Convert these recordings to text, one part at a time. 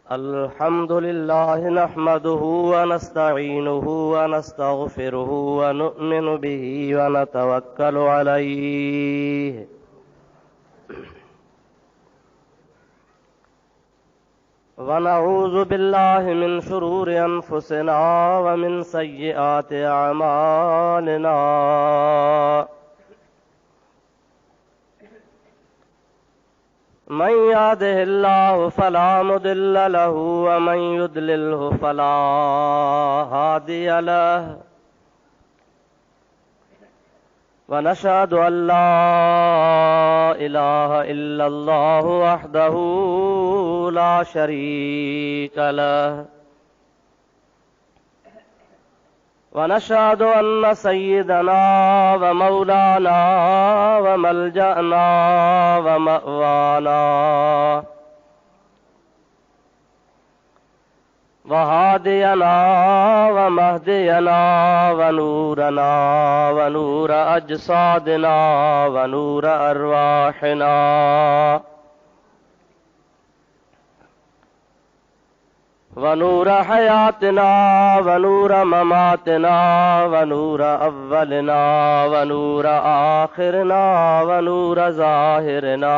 अल्हम्दुलिल्लाह नहमदुहु व नस्तईनुहु व नस्तगफिरुहु व नु'मिनु बिही व नतवक्कलु अलैहि व नऊज़ु बिल्लाहि मिन शुरूरि अनफुसिना व मिन सय्यिआति अमालिना। मन यहदिहिल्लाहु फला मुदिल्ल लहु व मन युद्लिल्हु फला हादिय लहु व नशहदु अल्ला इलाहा इल्लल्लाहु वहदहु ला शरीक लहु व नशहदु अन्न सय्यदना व मौलाना व मलजअना व मअवाना व हादियना व महदियना व नूरना व नूर अजसादिना व नूर अरवाहिना व नूर हयातना व नूर ममातना व नूर अव्वलना व नूर आखिरना व नूर ज़ाहिरना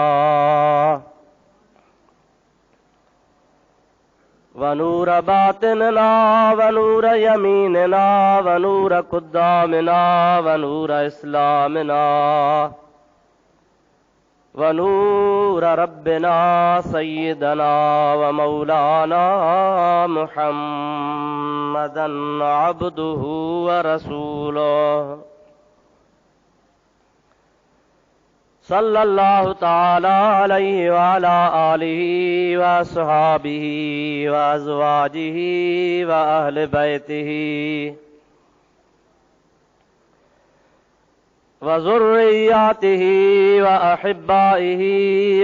व नूर बातिनना व नूर यमीनना व नूर कुद्दामना व नूर इस्लामना व नूर रब्बिना सय्यदना व मौलाना मुहम्मदन अब्दुहु व रसूलुहु सल्लल्लाहु ताला अलैहि व अला आलिहि व अस्हाबिहि व अज़वाजिहि व अहले बैतिहि व ज़ुर्रिय्यातिहि व अहिब्बाइहि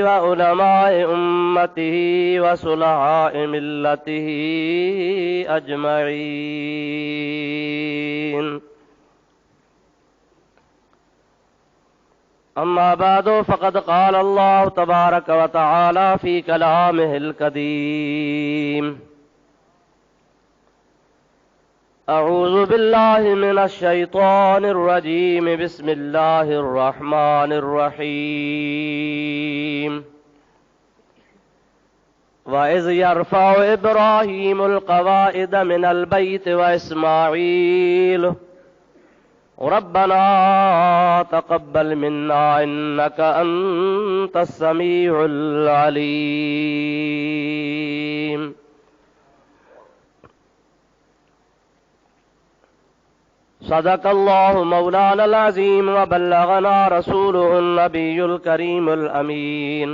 व उलमाए उम्मतिहि व सुलहाए मिल्लतिहि अजमईन। अम्मा बादो फ़क़द क़ाल अल्लाहु तबारक व तआला फ़ी कलामिहिल क़दीम अऊज़ु बिल्लाहि मिनश शैतानिर रजीम बिस्मिल्लाहिर रहमानिर रहीम। व इज़ यरफ़उ इब्राहीमुल क़वाइद मिनल बैत व इस्माईल रब्बना तक़ब्बल मिन्ना इन्नका अंतस समीउल अलीम। सदक़ल्लाहु मौलानल अज़ीम व बल्लगना रसूलुहुन नबियुल करीमुल अमीन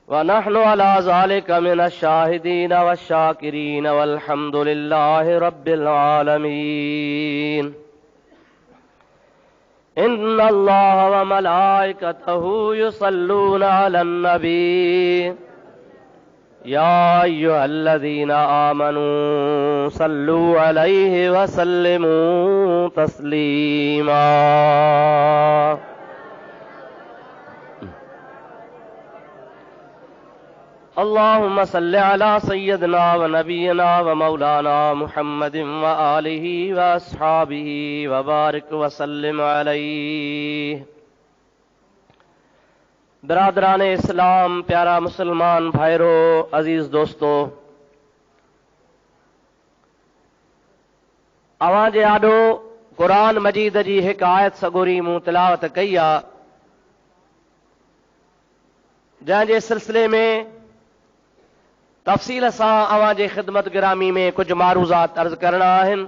व नहनु अला ज़ालिका मिनश शाहिदीन वश्शाकिरीन वल्हम्दुलिल्लाहि रब्बिल आलमीन। इन्नल्लाह व मलाइकतहु युसल्लूना अलन नबी या अय्युहल्लज़ीना आमनू सल्लू अलैहि व सल्लिमू तस्लीमा। अल्लाहुम्मा सल्लि अला सय्यदना व नबियना व मौलाना मुहम्मदिन व आलिहि व अस्हाबिहि व बारिक व सल्लिम अलैहि। बिरादरान इस्लाम, प्यारा मुसलमान भाइरो, अजीज दोस्तों, अवां जे आॾो क़ुरान मजीद जी हिकु आयत सगोरी मूं तिलावत कई आहे, जंहिंजे सिलसिले में तफ़सील सां अवां जे ख़िदमत गिरामी में कुझु मारूज़ात अर्ज़ करणा आहिनि।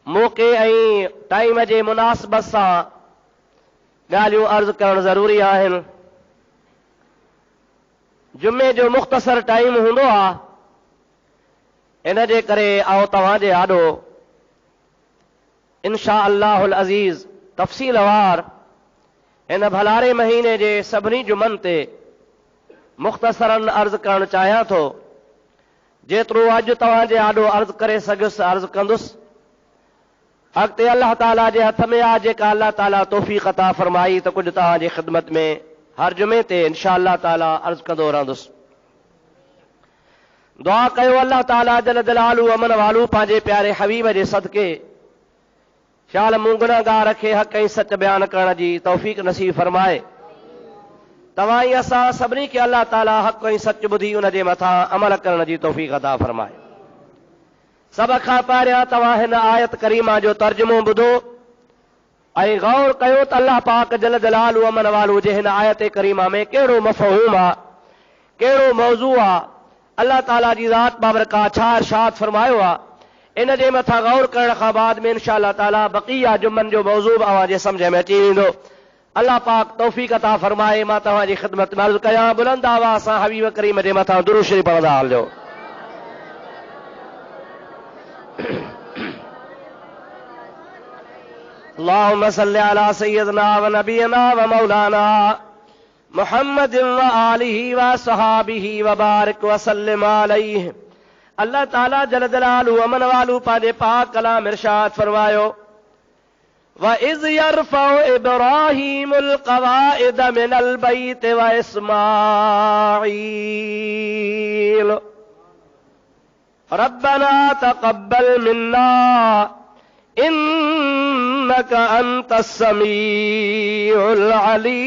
मौक़े ऐं टाइम जे मुनासिबत सां ॻाल्हियूं अर्ज़ करणु ज़रूरी आहिनि। जुमे जो मुख़्तसर टाइम हूंदो आहे, इन जे करे आओ तव्हां जे आॾो इंशा अल्लाहुल अज़ीज़ तफ़सीलवार इन भलारे महीने जे सभिनी जुमनि ते मुख़्तसरन अर्ज़ करणु चाहियां थो। जेतिरो अॼु तव्हां जे आॾो अर्ज़ करे सघुसि अर्ज़ कंदुसि। अॻिते अल्लाह ताला जे हथ में आहे जेका अल्लाह ताला तौफ़ीक़ अता फरमाई त कुझु तव्हांजी ख़िदमत में हर जुमे ते इंशा अल्लाह ताला अर्ज़ कंदो रहंदुसि। दुआ कयो अल्लाह ताला जल जलालू अमन वालू पंहिंजे प्यारे हबीब जे सदके शाल मूं गुनहगार रखे हक़ ऐं सच बयान करण जी तौफ़ीक़ नसीब फरमाए। तव्हां ई असां सभिनी खे अल्लाह ताला हक़ ऐं सच ॿुधी उन जे मथां अमल करण जी तौफ़ीक़ अता फरमाए। सभ खां पहिरियां तव्हां हिन आयत करीमा जो तर्जुमो ॿुधो ऐं गौर कयो त अल्लाह पाक जल जलालू अमन वालू जे हिन आयत करीमा में कहिड़ो मफ़हूम आहे, कहिड़ो मौज़ू आहे, अल्लाह ताला जी ज़ात बाबरकात छा इरशाद फरमायो आहे, इन जे मथां गौर करण खां बाद में इंशा अल्लाह ताला बक़िया जुमन जो मौज़ू अवां जे सम्झ में अची वेंदो। अल्लाह पाक तौफ़ीक़ अता फरमाए। मां तव्हांजी ख़िदमत में अर्ज़ कयां, बुलंद आवाज़ सां हबीब करीम जे मथां दुरूद शरीफ़ पढ़ंदा हलियो। अल्लाहुम्मा सल्लि अला सय्यदना व नबियना व मौलाना मुहम्मद व आलिहि व सहाबिहि व बारिक व सल्लिम अलैहि। अल्लाह ताला जल जलालू अमन वालू पंहिंजे पाक कलाम इरशाद फरमायो, व इज़ यरफ़उ इब्राहीमुल क़वाइद मिनल बैत व इस्माईल रब्बना तक़ब्बल मिन्ना इन्नका अंतस समीउल अलीम।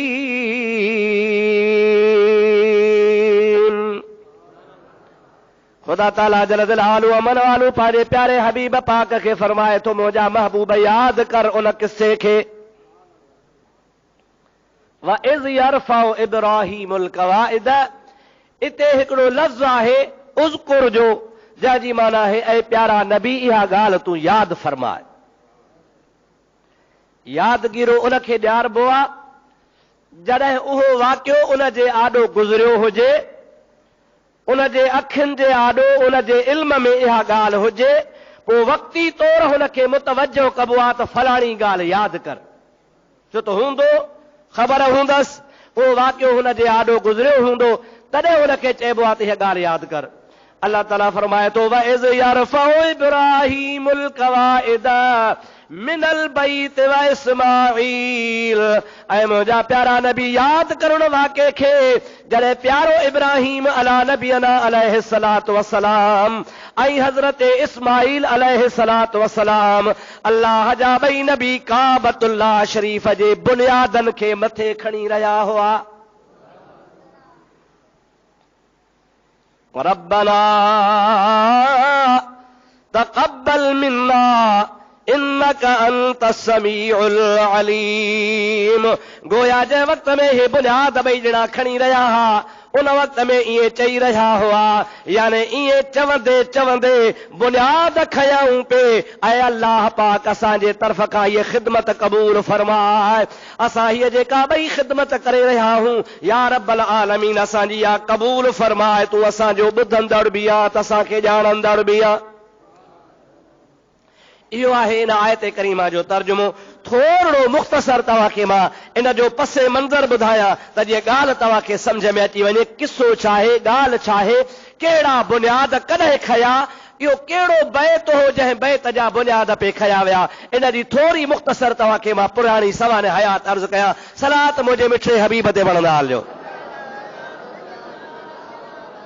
खुदा ताला जल जलालू अमन वालू पंहिंजे प्यारे हबीब पाक खे फरमाए थो, मुंहिंजा महबूब याद कर उन किस्से खे। व इज़ यरफ़उ इब्राहीमुल क़वाइद, इते हिकिड़ो लफ़्ज़ आहे उज़्कुर जो, जंहिंजी माना है ऐं प्यारा नबी इहा ॻाल्हि तूं यादि फरमाए। यादगिरो उन खे ॾियारबो आहे जॾहिं उहो वाक़ियो उन जे आॾो गुज़रियो हुजे, उन जे अखियुनि जे आॾो उन जे इल्म में इहा ॻाल्हि हुजे, पोइ वक़्ती तौर हुन खे मुतवजो कबो आहे त फलाणी ॻाल्हि यादि कर, छो त हूंदो ख़बर हूंदसि उहो वाक़ियो हुन जे आॾो गुज़रियो हूंदो, तॾहिं हुन खे चइबो आहे त इहा ॻाल्हि यादि कर। अल्लाह ताला फरमाए थो, व इज़ यरफ़उ इब्राहीमुल क़वाइद मिनल बैत व इस्माईल, ऐं मुंहिंजा प्यारा नबी यादि कर उन वाक़े खे जॾहिं प्यारो इब्राहीम अला नबीना अलैहिस्सलातु वस्सलाम ऐं हज़रत इस्माईल अलैहिस्सलातु वस्सलाम अल्लाह जा ॿई नबी काबतुल्लाह शरीफ़ जे बुनियादनि खे मथे खणी रहिया हुआ। रब्बना तक़ब्बल मिन्ना इन्नका अंतस समीउल अलीम। गोया जे वक़्त में हे बुनियाद ॿई ॼणा खणी रहिया हुआ, उन वक़्त में इएं चई रहिया हुआ, यानी इएं चवंदे चवंदे बुनियाद खयऊं पे, ऐं अल्लाह पाक असांजे तरफ़ खां इहे ख़िदमत क़बूल फरमाए। असां हीअ जेका ॿई ख़िदमत करे रहिया आहियूं, या रब्बल आलमीन असांजी इहा क़बूल फरमाए। तूं असांजो ॿुधंदड़ बि आहे त असांखे ॼाणंदड़ बि आहे। इहो आहे इन आयत करीमा जो तर्जुमो। थोरो मुख़्तसर तव्हांखे मां इन जो पसे मंज़र ॿुधायां त जीअं ॻाल्हि तव्हांखे सम्झ में अची वञे, किसो छा आहे, ॻाल्हि छा आहे, कहिड़ा बुनियाद कॾहिं खया, इहो कहिड़ो बैत हो जंहिं बैत जा बुनियाद पे खया विया। इन जी थोरी मुख़्तसर तव्हांखे मां पुराणी सवाने हयात अर्ज़ कयां। सलात मुंहिंजे मिठड़े हबीब ते वणंदा हलियो।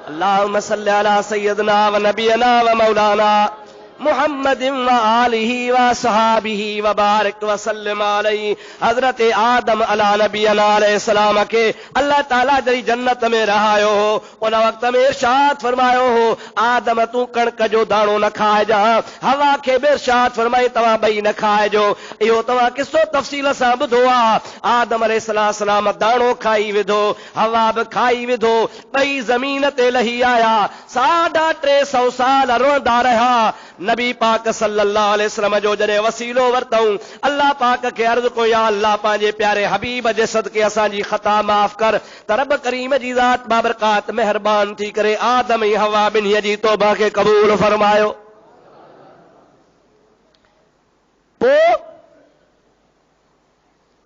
अल्लाहुम्मा सल्लि अला सय्यदना व नबियना व मौलाना मुहम्मद व आलिहि व सहाबिहि व बारिक व सल्लिम अलैहि। हज़रत आदम अला नबीना अलैहिस्सलाम के अल्लाह ताला जरी जन्नत में रहायो हो, उन वक़्त में इरशाद फरमायो हो, आदम तूं कणक जो दाणो न खाइजा। हवा खे बि इरशाद फरमाई तव्हां ॿई न खाइजो। इहो तव्हां किसो तफ़सील सां ॿुधो आहे। आदम अलैहिस्सलाम दाणो खाई विधो, हवा बि खाई विधो, ॿई ज़मीन ते लही आया, 350 साल रोंदा रहिया। नबी पाक सल्लल्लाहु अलैहि वसल्लम जो जॾहिं वसीलो वरतऊं, अल्लाह पाक खे अर्ज़ को, या अल्लाह पंहिंजे प्यारे हबीब जे सदके असांजी ख़ता माफ़ कर। त रब करीम जी ज़ात बाबरकात महिरबान थी करे आदम ऐं हवा ॿिन्हीअ जी तौबा खे क़बूल फरमायो। पोइ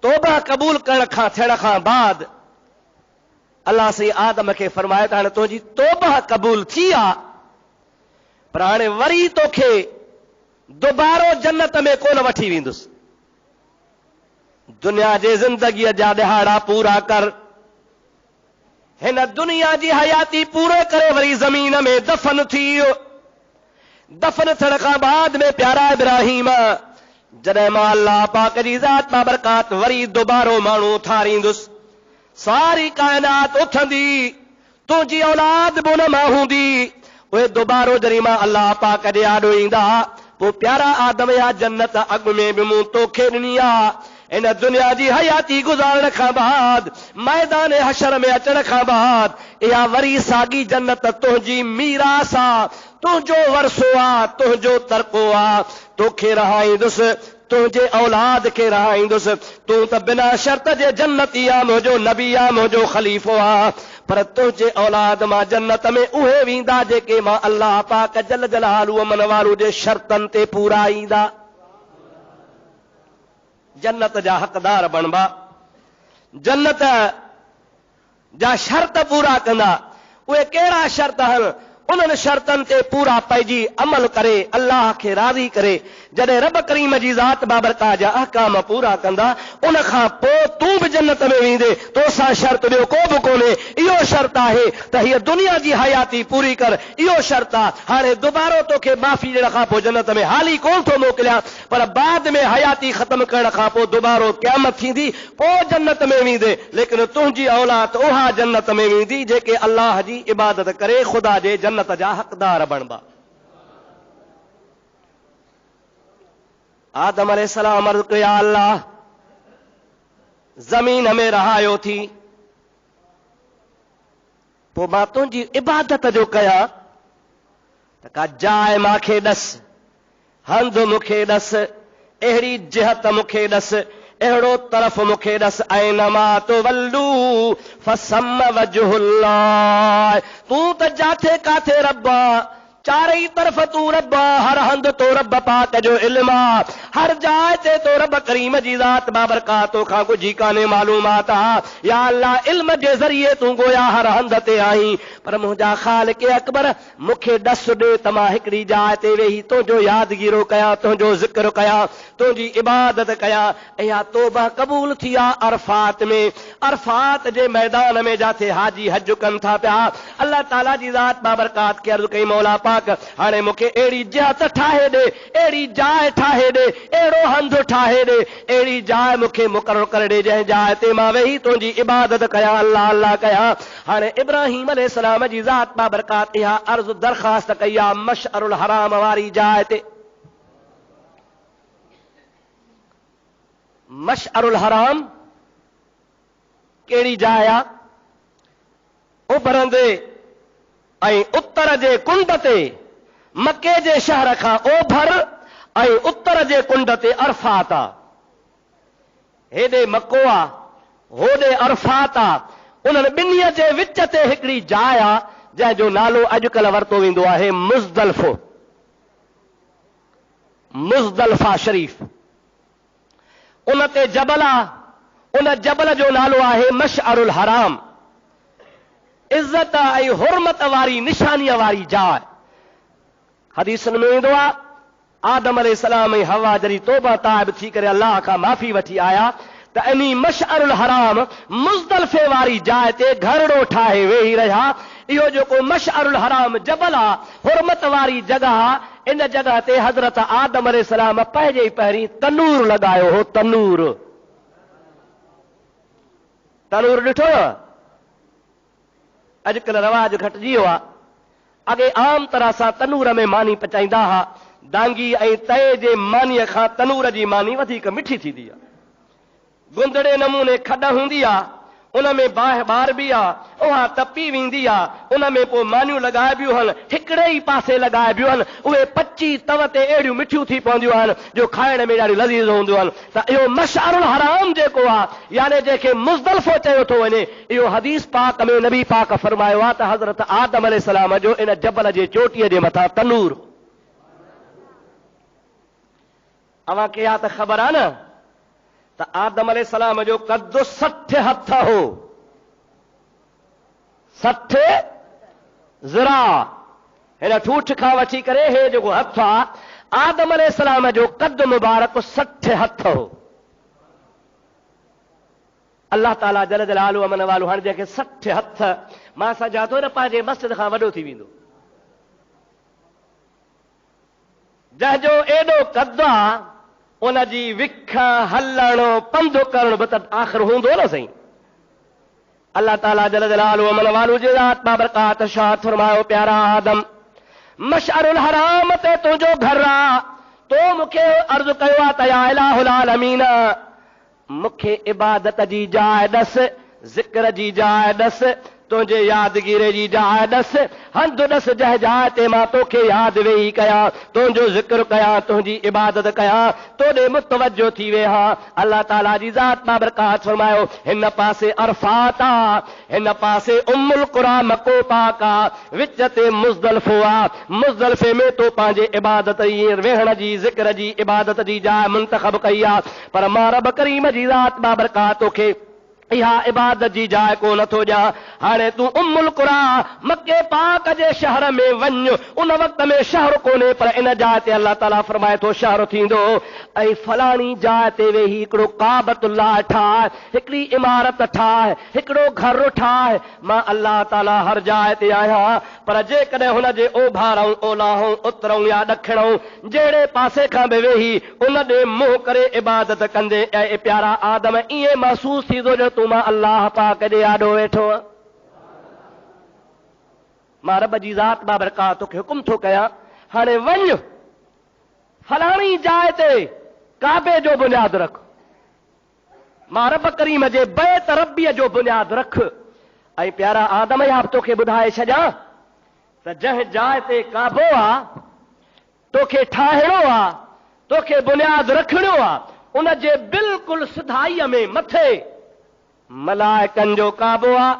तौबा क़बूल करण खां थियण खां बाद अल्लाह से आदम खे फरमायो त हाणे तुंहिंजी तौबा क़बूल थी आहे, पर हाणे वरी तोखे दोबारो जन्नत में कोन वठी वेंदुसि। दुनिया जे ज़िंदगीअ जा ॾहाड़ा पूरा कर, हिन दुनिया जी हयाती पूरे करे वरी ज़मीन में दफ़न थी वियो। दफ़न थियण खां बाद में प्यारा इब्राहिम, जॾहिं मां अल्लाह पाक जी ज़ात बाबरकात वरी दोबारो माण्हू ठारींदुसि, सारी कायनात उथंदी, तुंहिंजी औलाद बि उन मां हूंदी, उहे दोबारो जॾहिं मां अल्लाह पाक जे आॾो ईंदा, पोइ प्यारा आदम या जन्नत अॻु में बि मूं तोखे ॾिनी आहे। इन दुनिया जी हयाती गुज़ारण खां बाद, मैदान हशर में अचण खां बाद, इहा वरी साॻी जन्नत तुंहिंजी मीरास आहे, तुंहिंजो वरसो आहे, तुंहिंजो तरक़ो आहे। तोखे रहाईंदुसि, तुंहिंजे औलाद खे रहाईंदुसि। तूं त बिना शर्त जे जन्नती आहे, मुंहिंजो नबी आहे, मुंहिंजो ख़लीफ़ो आहे, पर तुंहिंजे औलाद मां जन्नत में उहे वेंदा जेके मां अल्लाह पाक जल जलालु मन वारू जे शर्तनि ते पूरा ईंदा। जन्नत जा हक़दार बणबा, जन्नत जा शर्त पूरा कंदा। उहे कहिड़ा शर्त आहिनि? उन्हनि शर्तनि ते पूरा पइजी अमल करे, अल्लाह खे राज़ी करे, जॾहिं रब करीम जी ज़ात बाबरकात जा अहकाम पूरा कंदा, उन खां पोइ तूं बि जन्नत में वेंदे। तोसां शर्त ॿियो को बि कोन्हे। इहो शर्त आहे त हीअ दुनिया जी हयाती पूरी कर, इहो शर्त आहे। हाणे दुबारो तोखे माफ़ी ॾियण खां पोइ जन्नत में हाली कोन थो मोकिलियां, पर बाद में हयाती ख़तम करण खां पोइ दुबारो क़यामत थींदी, पोइ जन्नत में वेंदे। लेकिन तुंहिंजी औलाद उहा जन्नत में वेंदी जेके अल्लाह जी इबादत करे ख़ुदा जे जन्नत जा हक़दार बणबा। आदम अलैहिस्सलाम अर्ज़ कयो, या अल्लाह, ज़मीन में रहायो थी, पोइ मां तुंहिंजी इबादत जो कयां, त का जाइ मूंखे ॾस, हंध मूंखे ॾस, अहिड़ी जिहत मूंखे ॾस, अहिड़ो तरफ़ मूंखे ॾस। ऐनमा तुवल्लू फसम्म वजहुल्लाह। तूं त जाथे काथे रब आहे, चारई तरफ़ तू रब आहे, हर हंध तो रब पाक जो इल्म आहे, हर जाइ ते तो रब करीम जी ज़ात बाबरकात खां कुझु कान्हे मालूमात आहे। या अल्लाह, इल्म जे ज़रिए तूं गोया हर हंध ते आहीं, पर मुंहिंजा ख़ालिक़ अकबर मूंखे ॾस ॾे त मां हिकिड़ी जाइ ते वेही तुंहिंजो यादगीरो कयां, तुंहिंजो ज़िक्र कयां, तुंहिंजी इबादत कयां। इहा तौबा क़बूल थी आहे अरफात में। अरफात जे मैदान में जाथे हाजी हज कनि था पिया, अल्लाह ताला जी ज़ात बाबरकात खे अर्ज़ कई, मौला पाक, हाणे मूंखे अहिड़ी जिहत ठाहे ॾे, अहिड़ी जाइ ठाहे ॾे, अहिड़ो हंधु ठाहे ॾे, अहिड़ी जाइ मूंखे मुक़ररु करे ॾे जंहिं जाइ ते मां वेही तुंहिंजी इबादत कयां, अल्लाह अल्लाह कयां। हाणे इब्राहिम अलैहिस्सलाम जी ज़ात बाबरकात इहा अर्ज़ दरख़्वास्त कई आहे मशअरुल हराम वारी जाइ ते। मशअरुल हराम कहिड़ी जाइ आहे? उभरंदे ऐं उत्तर जे कुंड ते, मके जे शहर खां ओभर ऐं उत्तर जे कुंड ते अरफात आहे। हेॾे मको आहे, होॾे अरफात आहे। उन्हनि ॿिन्हीअ जे विच ते हिकिड़ी जाइ आहे जंहिंजो नालो अॼुकल्ह वरितो वेंदो आहे मुज़दलिफ़ो, मुज़दलिफ़ा शरीफ़। उन ते जबल आहे, उन जबल जो नालो आहे मशअरुल हराम। इज़त ऐं हुरमत वारी निशानीअ वारी जाइ। हदीसनि में ईंदो आहे, आदम अलैहिस्सलाम ऐं हवा जॾहिं तौबा ताइब थी करे अल्लाह खां माफ़ी वठी आया, त इन्ही मशअरुल हराम मुज़दलिफ़े वारी जाइ ते घरड़ो ठाहे वेही रहिया। इहो जेको मशअरुल हराम जबल आहे, हुरमत वारी जॻह आहे, इन जॻह ते हज़रत आदम अलैहिस्सलाम पंहिंजे ई पहिरीं तनूर लॻायो हो। तनूर, तनूर ॾिठो? अॼुकल्ह रवाज घटिजी वियो आहे। अॻे आम तरह सां तनूर में मानी पचाईंदा हुआ। डांगी ऐं तए जे मानीअ खां तनूर जी मानी वधीक मिठी थींदी आहे। गुंदड़े नमूने खॾ हूंदी आहे, उन में बाहि ॿार बि आहे, उहा तपी वेंदी आहे, उन में पोइ मानियूं लॻाइबियूं आहिनि, हिकिड़े ई पासे लॻाइबियूं आहिनि। उहे पची तव ते अहिड़ियूं मिठियूं थी पवंदियूं आहिनि जो खाइण में ॾाढी लज़ीज़ हूंदियूं आहिनि। त इहो मशअरुल हराम जेको आहे, यानी जंहिंखे मुज़दलिफ़ो चयो थो वञे, इहो हदीस पाक में नबी पाक फरमायो आहे त हज़रत आदम अलैहिस्सलाम जो इन जबल जे चोटीअ जे मथां तनूर। अव्हांखे इहा त ख़बर आहे न त आदम अलैहिस्सलाम जो कद 60 हथ हो, 60 ज़िरा। हिन ठूठ खां वठी करे हे जेको हथ आहे, आदम अलैहिस्सलाम जो कद मुबारक 60 हथ हो। अल्लाह ताला जल जलालु अमन वालू हाणे जंहिंखे 60 हथ मां सजा थो न पंहिंजे मस्जिद खां वॾो थी वेंदो। जंहिंजो एॾो कद आहे उन जी विख हलणो पंधु करणु बि त आख़िर हूंदो न सही। अल्लाह ताला जल जलालु अमन वालू जे ज़ात बाबरकात इरशाद फरमायो प्यारा आदम मशअरुल हराम ते तुंहिंजो घर आहे। तो मूंखे अर्ज़ु कयो आहे त या इलाहुल आलमीन मूंखे इबादत जी जाइ ॾस, ज़िक्र जी जाइ ॾस, तुंहिंजे यादगीरे जी जाइ ॾस, हंधु ॾस जंहिं जाइ ते मां तोखे यादि वेही कयां, तुंहिंजो ज़िक्र कयां, तुंहिंजी इबादत कयां, तोॾे मुतवजो थी वेहा। अल्लाह ताला जी ज़ात बाबरकात फरमायो हिन पासे अरफात आ, हिन पासे उम्मुल कुरा मको पाक आ, विच ते मुज़दलिफ़ो आ। मुज़दलिफ़े में तो पंहिंजे इबादत जी वेहण जी ज़िक्र जी इबादत जी जाइ मुंतखब कई आ। पर मां रब करीम जी ज़ात बाबरकात तोखे इहा इबादत जी जाइ को नथो ॾियां। हाणे तूं उम्मुल कुरा मके पाक जे शहर में वञ। उन वक़्त में शहर कोन्हे पर इन जाइ ते अल्लाह ताला फरमाए थो शहर थींदो। ऐं फलाणी जाइ ते वेही हिकिड़ो काबतुल्लाह ठाहे, हिकिड़ी इमारत ठाहे, हिकिड़ो घर ठाहे। मां अल्लाह ताला हर जाइ ते आहियां, पर जेकॾहिं हुन जे ओभारऊं ओलाहूं उतरऊं या ॾखिणऊं जहिड़े पासे खां बि वेही उन ॾे मुंहुं करे इबादत कंदे ऐं प्यारा आदम ईअं महसूस थींदो जो तूं मां अल्लाह पाक जे आॾो वेठो। मां रब जी ज़ात बाबरकात तोखे हुकुम थो कयां हाणे वञ फलाणी जाइ ते काबे जो बुनियाद रख। मां रब करीम जे बैत रब्बीअ जो बुनियाद रख। ऐं प्यारा आदम या तोखे ॿुधाए छॾियां त जंहिं जाइ ते काबो आहे तोखे ठाहिणो आहे, तोखे बुनियाद रखणो आहे, उन जे बिल्कुलु सिधाईअ में मथे मलाइकनि जो काबो आहे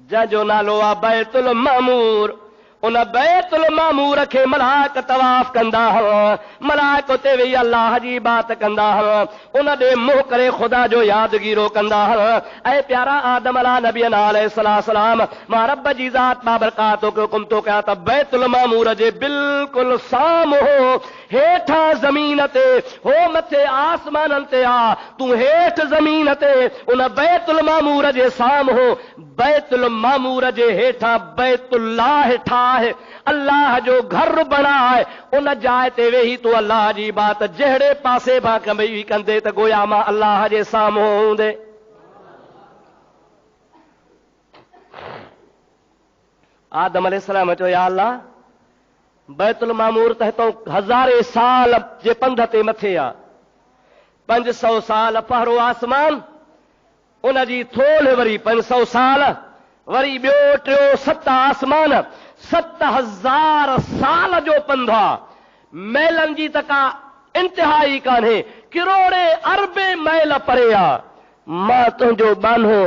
जंहिंजो नालो आहे बैतुल मामूर। उन बैतुल मामूर खे मलाइक तवाफ़ कंदा हुआ, मलाइक उते वेही अल्लाह जी बात कंदा हुआ, उन ॾे मुंहुं करे ख़ुदा जो यादगीरो कंदा हुआ। ऐं प्यारा आदम अला नबीना अलैहिस्सलाम मां रब जी ज़ात बाबरकात तोखे हुकुम थो कयां त बैतुल मामूर जे बिल्कुलु साम्हूं हेठां ज़मीन ते हो मथे आसमाननि ते आ, तूं हेठि ज़मीन ते उन बैतुल मामूर जे साम्हूं बैतुल मामूर जे हेठां बैतुल्लाह ठाहे अल्लाह जो घर बणाए। उन जाइ ते वेही तूं अल्लाह जी बात जहिड़े पासे मां कमई कंदे त गोया मां अल्लाह जे साम्हूं हूंदे। आदम अलैहिस्सलाम चयो या अल्लाह बैतुल मामूर त हितां 1000 साल जे पंध ते मथे आहे, 500 साल पहरो आसमान, उन जी थोल वरी 500 साल, वरी ॿियो टियों 7 आसमान, 7000 साल जो पंधु आहे। मैलनि जी त का इंतिहाई कान्हे, किरोड़े अरबे मैल परे आहे। मां तुंहिंजो बानो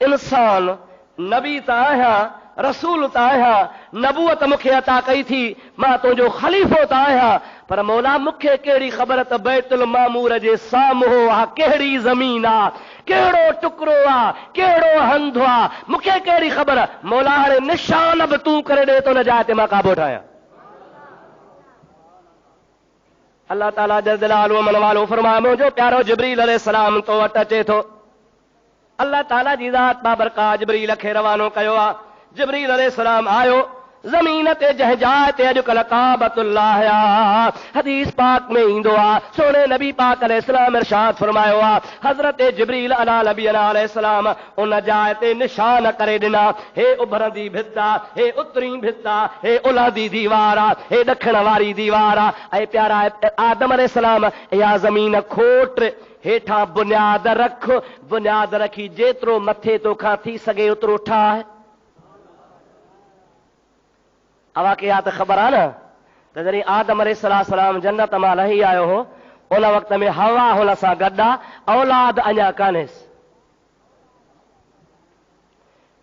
इंसान नबी त आहियां, रसूल त आहियां, नबूअत मूंखे अता कई थी, मां तुंहिंजो ख़लीफ़ो त आहियां, पर मौला मूंखे कहिड़ी ख़बर त बैतुल मामूर जे साम्हूं आहे कहिड़ी ज़मीन आहे, कहिड़ो टुकड़ो आहे, कहिड़ो हंधु आहे, मूंखे कहिड़ी ख़बर। मौला हाणे निशान बि तूं करे ॾे त उन जाइ ते मां काबो ठाहियां। अल्लाह ताला जल जलालुहु मन वालो फरमाए मुंहिंजो प्यारो जिब्रील अलैहिस्सलाम तो वटि अचे थो। अल्लाह ताला जी ज़ात बाबरकात जिब्रील खे रवानो कयो आहे। जिब्रील अलैहिस्सलाम आयो ज़मीन ते जंहिं जाइ ते अॼुकल्ह काबतुल्लाह आहे, हदीस पाक में ईंदो आहे, सोने नबी पाक अलैहिस्सलाम इरशाद फरमायो आहे हज़रत जिब्रील अला नबीना अलैहिस्सलाम उन जाइ ते निशान करे ॾिना, हे उभरंदी भित आहे, हे उतरी भित आहे, हे उलहंदी दीवार आहे, हे ॾखिण वारी दीवार आहे। ऐं प्यारा आदम अलैहिस्सलाम इहा ज़मीन खोट हेठां बुनियाद रख, बुनियाद रखी जेतिरो मथे तोखां थी सघे ओतिरो ठाहे। अवा खे इहा त ख़बर आहे न त जॾहिं आदम अलैहिस्सलाम जन्नत मां लही आयो हो उन वक़्त में हवा हुन सां गॾु आहे, औलाद अञा कान्हेसि,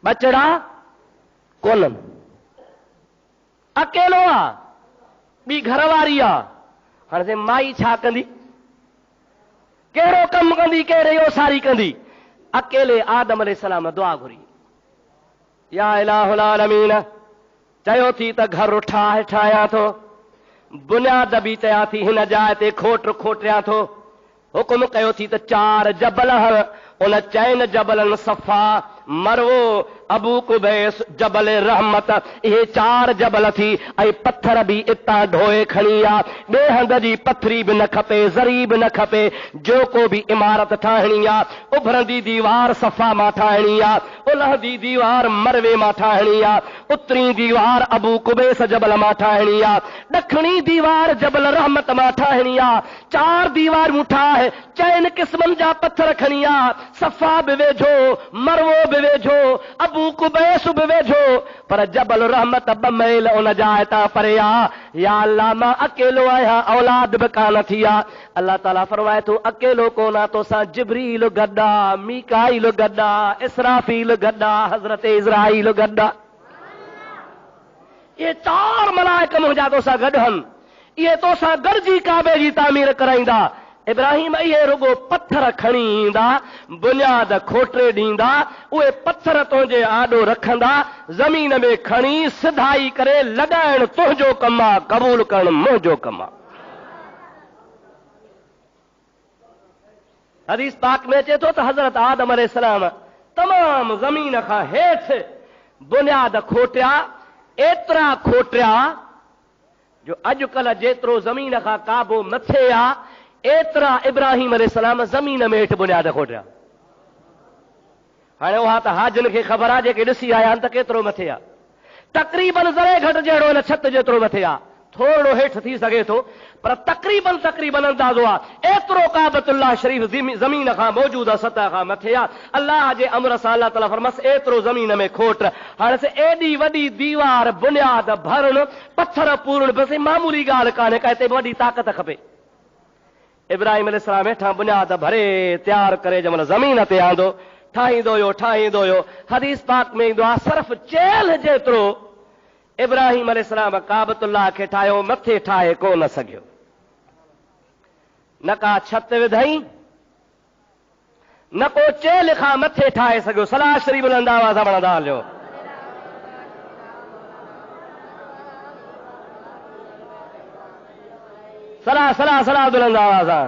बचड़ा कोन्हनि, अकेलो आहे, ॿी घरवारी आहे। हाणे माई छा कंदी, कहिड़ो कमु कंदी, कहिड़े ओसारी कंदी। अकेले आदम अलैहिस्सलाम दुआ घुरी, या इलाहुल आलमीन चयो थी त घर ठाहियां थो, बुनियाद बि चया थी हिन जाइ ते खोट खोटिया थो हुकुम कयो थी त 4 जबल हण उन चैन जबलन सफ़ा मरवो अबू कुबैस जबल रहमत ये 4 जबल थी ऐं पत्थर भी इतां ढोए खणी आ बे हंध जी पथरी भी न खपे ज़री भी न खपे जो को भी इमारत ठाहणी आ उभरंदी दीवार सफ़ा मां ठाहणी आ उलहदी दीवार मरवे मां ठाहणी आ उतरी दीवार अबू कुबैस जबल मां ठाहणी आ ॾखणी दीवार जबल रहमत मां ठाहणी आ 4 दीवार ठाहे चैन क़िस्मनि जा पत्थर खणी आ सफ़ा भी वेझो मरवो भी वेझो अबू कुबैस भी वेझो पर जबल रहमत 2 मील उन जाइ तां परे आ या अल्लाह मां अकेलो आहियां औलाद भी कान थी आ अल्लाह ताला फरमाए थो अकेलो कोना तोसां जिब्रील गड्डा मीकाईल गड्डा इसराफील गड्डा हज़रत इज़राईल गड्डा ये 4 मलाइक मुंहिंजा तोसां गॾु आहिनि इहे तोसां गॾिजी काबे जी तामीर कराईंदा इब्राहिम इहे रुगो पत्थर खणी ईंदा बुनियाद खोटे ॾींदा उहे पत्थर तुंहिंजे आॾो रखंदा ज़मीन में खणी सिधाई करे लॻाइण तुंहिंजो कमु आहे क़बूल करणु मुंहिंजो कमु आहे हदीस पाक में अचे थो त हज़रत आदम अलैहिस्सलाम तमाम ज़मीन खां हेठि बुनियाद खोटिया एतिरा खोटिया जो अॼुकल्ह जेतिरो ज़मीन खां काबो मथे आहे एतिरा इब्राहिम अलैहिस्सलाम ज़मीन में हेठि बुनियाद खोटिया हाणे उहा त हाजिन खे ख़बर आहे जेके ॾिसी आया आहिनि त केतिरो मथे आहे तक़रीबन ज़रे घटि जहिड़ो हिन छत जेतिरो मथे आहे थोरो हेठि थी सघे थो पर तक़रीबन अंदाज़ो आहे एतिरो काबतुल्लाह शरीफ़ ज़मीन खां मौजूद आहे सतह खां मथे आहे अल्लाह जे अमर सां अल्लाह ताला फरमास एतिरो ज़मीन में खोट हाणे से एॾी वॾी दीवार बुनियाद भरण पत्थर पूरण बसि मामूली ॻाल्हि कान्हे का हिते वॾी ताक़त खपे इब्राहिम अलैहिस्सलाम हेठां बुनियाद भरे तयारु करे जंहिं महिल ज़मीन ते आंदो ठाहींदो हुयो हदीस पाक में ईंदो आहे सिर्फ़ चेल जेतिरो इब्राहिम अलैहिस्सलाम काबतुल्लाह खे ठाहियो मथे ठाहे कोन सघियो न का छत विधई न को चेल खां मथे ठाहे सघियो सलाह शरीफ़ बुलंद आवाज़ सां पढ़ंदा हलियो सलाह बुलंद आवाज़ सां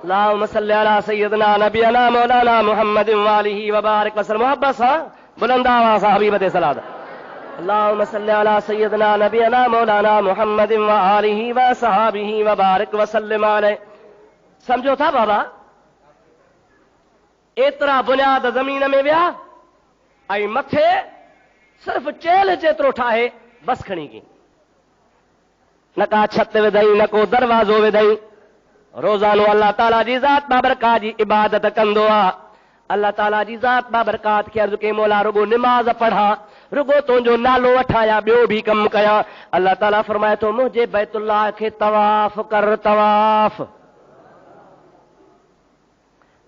अल्लाहुम्मा सल्लि अला सय्यिदना नबियना मौलाना मुहम्मदिन व आलिहि व बारिक वसल्लम मोहब्बत सां बुलंद आवाज़ सां हबीब ते सलात अल्लाहुम्मा सल्लि अला सय्यिदना नबियना मौलाना मुहम्मदिन व आलिहि व सहाबिहि व बारिक वसल्लम अलैहि समझो था बाबा एतिरा बुनियाद ज़मीन में विया ऐं मथे सिर्फ़ चेल जेतिरो ठाहे बस खणी की न का छत विधई न को दरवाज़ो विधई रोज़ानो अल्लाह ताला जी ज़ात बाबरकात जी इबादत कंदो आहे अल्लाह ताला जी ज़ात बाबरकात खे अर्ज़ु कई मौला रुगो निमाज़ पढ़ा रुगो तुंहिंजो नालो वठां या ॿियो बि कमु कयां अल्लाह ताला फरमाए थो मुंहिंजे बैतुल्लाह खे तवाफ़ कर तवाफ़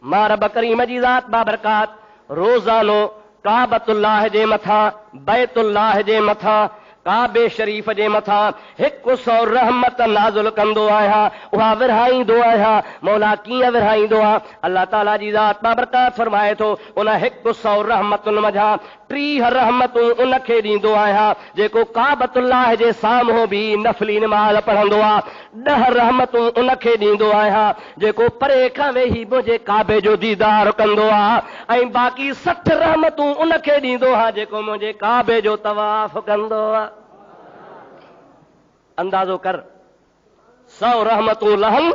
मां रब करीम जी ज़ात बाबरकात रोज़ानो काबतुल्लाह जे मथां बैतुल्लाह जे मथां काबे शरीफ़ जे मथां 100 रहमत नाज़िल कंदो आहियां उहा विरहाईंदो आहियां मौला कीअं विरहाईंदो आहे अल्लाह ताला जी ज़ात बाबरकात फरमाए थो उन 100 रहमतुनि मथां 30 रहमतूं उनखे ॾींदो आहियां जेको काबतुल्लाह जे साम्हूं बि नफ़ली नमाज़ पढ़ंदो आहे 10 रहमतूं उनखे ॾींदो आहियां जेको परे खां वेही मुंहिंजे काबे जो दीदार कंदो आहे ऐं बाक़ी 60 रहमतूं उनखे ॾींदो आहे जेको मुंहिंजे काबे जो तवाफ़ कंदो आहे अंदाज़ो कर 100 रहमतूं लहन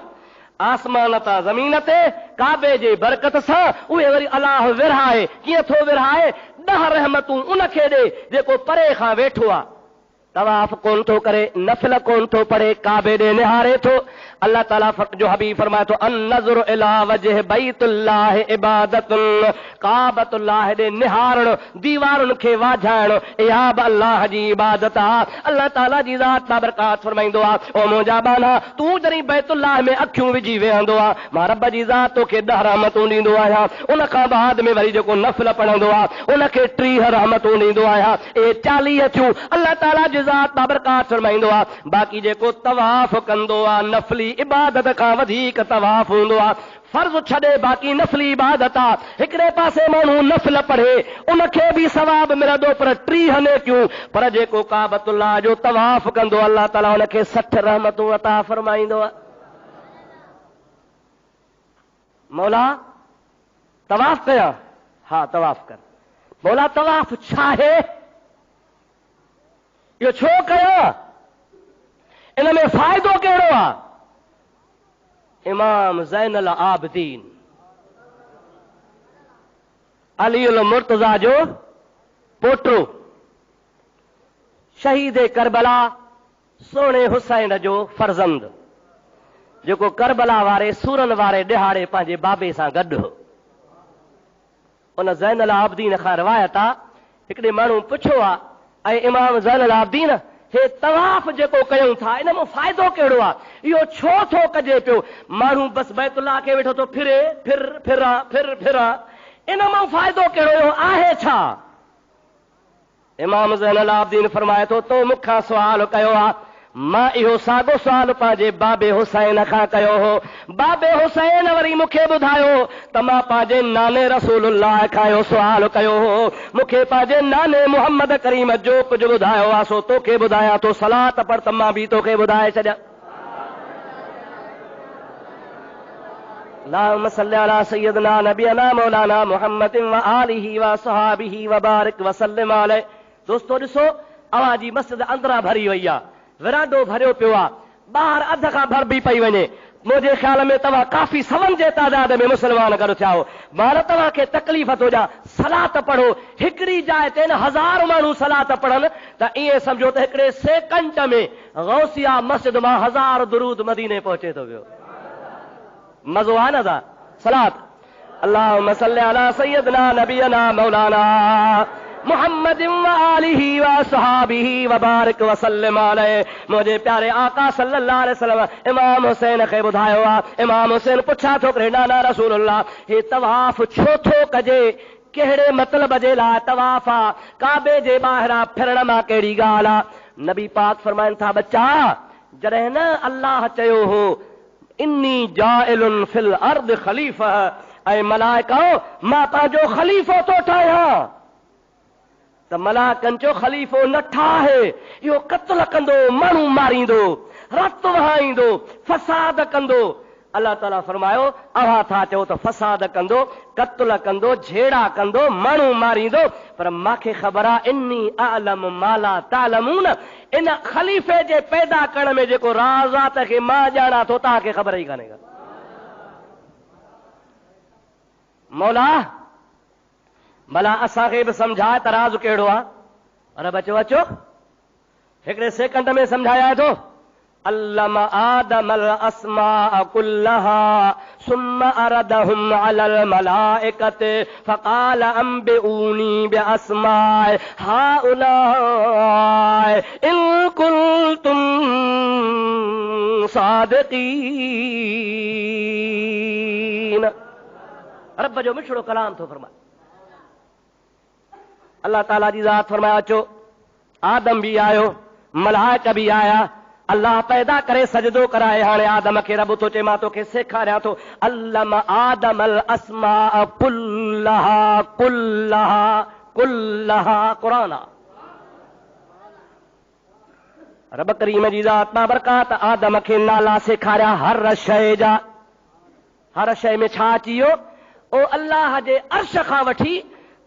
आसमान तां ज़मीन ते काबे जे बरकत सां उहे वरी अलाह विरहाए कीअं थो विरहाए 10 रहमतूं उनखे ॾे जेको परे खां वेठो आहे तवाफ़ कोन थो करे नफ़िल कोन थो पढ़े काबे ॾे निहारे थो अल्लाह ताला जो हबीब फरमाए थो अन नज़रु इला वजह बैतुल्लाह इबादतुन काबतुल्लाह ॾे निहारण दीवारुनि खे वाझाइण इहा बि अल्लाह जी इबादत आहे अल्लाह ताला जी ज़ात बाबरकात फरमाईंदो आहे ओ मुंहिंजा बाना तूं जॾहिं बैतुल्लाह में अखियूं विझी वेहंदो आहे मां रब जी ज़ात तोखे 10 रहमतूं ॾींदो आहियां उन खां बाद में वरी जेको नफ़िल पढ़ंदो आहे उनखे 30 रहमतूं ॾींदो आहियां ए 40 थियूं अल्लाह ताला जी ज़ात बाबरकात फरमाईंदो आहे बाक़ी जेको तवाफ़ कंदो आहे नफ़ली इबादत खां वधीक तवाफ़ हूंदो आहे फर्ज़ छॾे बाक़ी नफ़ली इबादत आहे। हिकिड़े पासे माण्हू नफ़िल पढ़े उनखे बि सवाब मिलंदो, पर 30 नेकियूं। पर जेको काबतुल्लाह जो तवाफ़ कंदो अल्लाह ताला उनखे 60 रहमतूं अता फरमाईंदो आहे। मौला तवाफ़ कयां? हा तवाफ़ कर। मौला तवाफ़ छा आहे? इहो छो कयां? इन में फ़ाइदो कहिड़ो आहे? इमाम ज़ैनुल आबिदीन अली उल मुर्तज़ा जो पोटो, शहीद करबला सोने हुसैन जो फर्ज़ंद, जेको करबला वारे सूरन वारे ॾिहाड़े पंहिंजे बाबे सां गॾु हो। उन ज़ैनुल आबिदीन खां रिवायत आहे, हिकिड़े माण्हू पुछियो आहे, ऐं इमाम ज़ैनुल आबिदीन हे तवाफ़ जेको कयूं था इन में फ़ाइदो कहिड़ो आहे? इहो छो थो कजे पियो? माण्हू बसि बैतुल्लाह खे वेठो थो फिरे, फिरा, इन मां फ़ाइदो कहिड़ो आहे छा? इमाम ज़ैनुल आबिदीन फरमाए थो, तो मूंखां सुवाल कयो आहे, मां इहो साॻियो सुवाल पंहिंजे बाबे हुसैन खां कयो हो। बाबे हुसैन वरी मूंखे ॿुधायो त मां पंहिंजे नाने रसूलुल्लाह खां इहो सुवाल कयो हो। मूंखे पंहिंजे नाने मुहम्मद करीम जो कुझु ॿुधायो आहे, सो तोखे ॿुधायां थो। सलात पढ़ त मां बि तोखे ॿुधाए छॾियां। अल्लाहुम्म सल्लि अला सय्यदना नबियना मौलाना मुहम्मदिन व आलिहि व सहाबिहि व बारिक व सल्लिम अलैहि। दोस्तो ॾिसो, अवां जी मस्जिद अंदरां भरी वई आहे, विरांडो भरियो पियो आहे, ॿाहिरि अध खां भर बि पई वञे। मुंहिंजे ख़्याल में तव्हां काफ़ी सवन जे तादाद में मुस्लमान गॾु थिया हो। मां तव्हांखे तकलीफ़ थो ॾियां, सलात पढ़ो। हिकिड़ी जाइ ते 1000 माण्हू सलात पढ़नि त ईअं सम्झो त हिकिड़े सेकंड में गौसिया मस्जिद मां 1000 दुरूद मदीने पहुचे थो पियो। मज़ो आहे न था? सलात अल्लाहुम्म सल्लि अला सय्यदना नबियना मौलाना मुहम्मद व आलिहि व सहाबिहि व बारिक व सल्लिम अलैहि। मुंहिंजे प्यारे आका सल्लल्लाहु अलैहि वसल्लम इमाम हुसैन खे ॿुधायो आहे। इमाम हुसैन पुछा थो करे, नाना रसूलुल्लाह हे तवाफ़ छो थो कजे? कहिड़े मतिलब जे लाइ तवाफ़ आहे? काबे जे ॿाहिरां फिरण मां कहिड़ी ॻाल्हि आहे? नबी पाक फरमाइनि था, बच्चा, जॾहिं न अल्लाह चयो हो इन्नी जाइलुन फिल अर्द खलीफ़ा, ऐं मलाइका मां पंहिंजो खलीफ़ो थो ठाहियां, त मलाइकनि जो खलीफ़ो न ठाहे, इहो क़त्ल कंदो, माण्हू मारींदो, रत वहाईंदो, फसाद कंदो। अल्लाह ताला फरमायो, अव्हां था चओ त फसाद कंदो, क़त्ल कंदो, झेड़ा कंदो, माण्हू मारींदो, पर मूंखे ख़बर आहे इन्नी अअलम मा ला तालमून। इन खलीफ़े जे पैदा करण में जेको राज़ आहे त खे मां ॼाणा थो, तव्हांखे ख़बर ई कान्हे। मौला भला असांखे बि सम्झाए त राज़ कहिड़ो आहे? अरे बचो अचो, हिकिड़े सेकंड में सम्झाया थो। अल्लम आदमल अस्मा कुल्लहा सुम्मा अरदहुम अलल मलाइकति फक़ाल अंबिऊनी बिअस्माए हाउलाए इन कुंतुम सादिकीन। रब जो मिठड़ो कलाम थो फरमाए। अल्लाह ताला जी ज़ात फरमाया, अचो। आदम भी आयो, मलाइका भी आया, अल्लाह पैदा करे सजदो कराए। हाणे आदम खे रब थो चए, मां तोखे सेखारियां थो। अल्लम आदमल अस्मा कुल्लहा कुल्लहा कुल्लहा। क़ुरान रब करीम जी ज़ात बाबरकात आदम खे नाला सेखारिया हर शइ जा। हर शइ में छा अची वियो? ओ अल्लाह जे अर्श खां वठी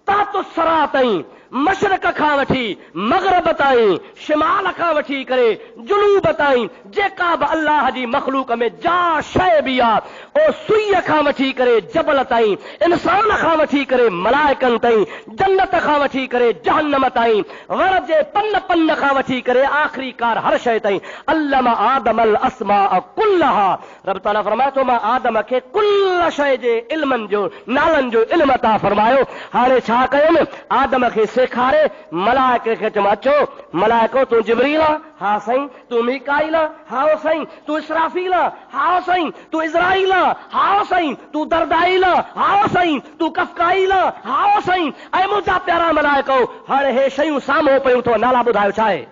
तातो सरा ताईं, मशरक खां वठी मगरब ताईं, शिमाल खां वठी करे जुनूब ताईं, जेका बि अल्लाह जी मखलूक में जा शइ बि आहे, ओ सुईअ खां वठी करे जबल ताईं, इंसान खां वठी करे मलाइकनि ताईं, जन्नत खां वठी करे जहन्नम ताईं, वण जे पन पन खां वठी करे आख़िरी कार हर शइ ताईं। अल्लम आदमल अस्मा कुल्लहा। रब ताला फरमाए थो, मां आदम खे कुल शइ जे इल्मनि जो, नालनि जो इल्म अता फरमायो। हाणे छा कयुमि? आदम खे सेखारे मलाइके खे चयो, अचो मलाइको, तूं जिब्रील आहे? हा साईं। तूं मीकाईल आहे? हा साईं। तूं इसराफील आहे? हा साईं। तूं इज़राइल आहे? हा साईं। तूं दरदाइल आहे? हा साईं। तूं कफ़काइल आहे? हा साईं। ऐं मुंहिंजा प्यारा मलाइको, हाणे हे शयूं साम्हूं पयूं थो, नाला ॿुधायो छा आहे?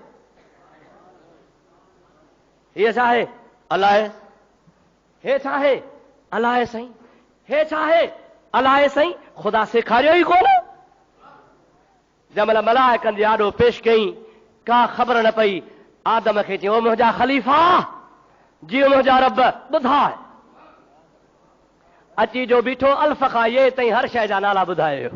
हीअ छा आहे? अलाए। हे छा आहे? अलाए साईं। हे छा है अलाए सही खुदा सेखारियो ई कोन जमल मलाइकनि जे आॾो पेश कई का ख़बर न पई आदम खे चयो मुंहिंजा ख़लीफ़ा जीअं मुंहिंजा रब ॿुधाए अची जो बीठो अल्फ खां ये ताईं हर शइ जा नाला ॿुधायो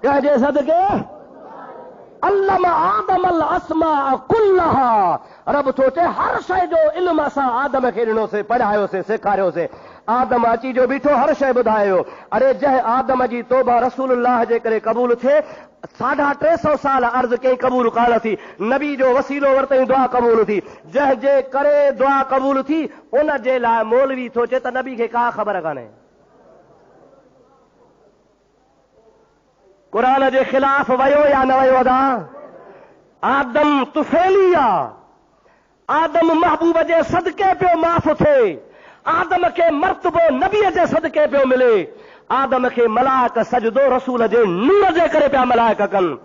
कहजे सदके अल्लमा आदम अल अस्मा कुल्लहा रब सोचे हर शइ जो इल्म असां आदम खे ॾिनोसीं पढ़ायोसीं सेखारियोसीं आदम अची जो बीठो हर शइ ॿुधायो अरे जंहिं आदम जी तौबा रसूलुल्लाह जे करे क़बूल थिए 350 साल अर्ज़ कई क़बूल कान थी नबी जो वसीलो वरितई दुआ क़बूल थी जंहिंजे करे दुआ क़बूल थी उन जे लाइ मौलवी सोचे त नबी खे का ख़बर कान्हे कुरान जे ख़िलाफ़ वयो या न वयो अदा आदम तुफैली आदम महबूब जे सदके पियो माफ़ थिए आदम खे मर्तबो नबीअ जे सदके पियो मिले आदम खे मलाइक सजदो रसूल जे नूर जे करे पिया मलाइक कनि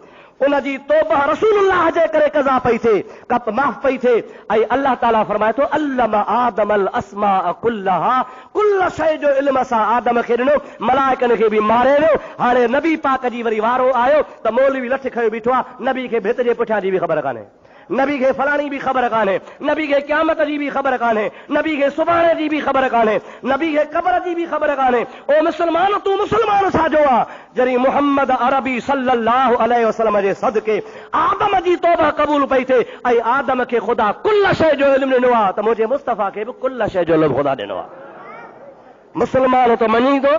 उन जी तौबा रसूलुल्लाह जे करे कज़ा पई थिए कप माफ़ पई थिए ऐं अल्लाह ताला फरमाए थो अल्लमा आदम अल अस्मा कुल्लहा कुल शइ जो इल्म असां आदम खे ॾिनो मलाइकनि खे बि मारे वियो हाणे नबी पाक जी वरी वारो आयो त मौलवी लठ खयो बीठो आहे नबी खे भित जे पुठियां जी बि ख़बर कान्हे नबी खे फलाणी बि ख़बर कान्हे नबी खे क़यामत जी बि ख़बर कान्हे नबी खे सुभाणे जी बि ख़बर कान्हे नबी खे क़ब्र जी बि ख़बर कान्हे ओ मुस्लमान तूं मुस्लमान छाजो आहे जॾहिं मुहम्मद अरबी सल्लल्लाहु अलैहि वसल्लम जे सदके आदम जी तौबा क़बूल पई थिए ऐं आदम खे ख़ुदा कुल शइ जो इल्म ॾिनो आहे त मुंहिंजे मुस्तफ़ा खे बि कुल शइ जो इल्म ख़ुदा ॾिनो आहे मुस्लमान त मञींदो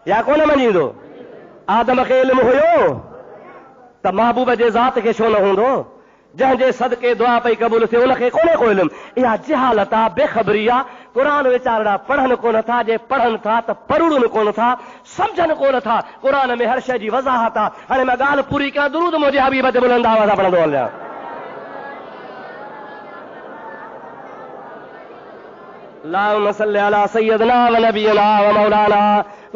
या कोन मञींदो आदम खे इल्म हुयो त महबूब जे ज़ात खे छो न हूंदो जंहिंजे सदके दुआ पई क़बूल थिए उनखे कोन्हे को इल्म इहा जहालत आहे बेख़बरी आहे क़ुरान वीचारा पढ़नि कोन था जे पढ़नि था त पढ़नि कोन था सम्झनि कोन था क़ुरान में हर शइ जी वज़ाहत आहे हाणे मां ॻाल्हि पूरी कयां दुरूद मुंहिंजे हबीब ते बुलंद आवाज़ सां पढ़ंदो हलियां अल्लाहुम्मा सल्लि अला सय्यदना व नबियना व मौलाना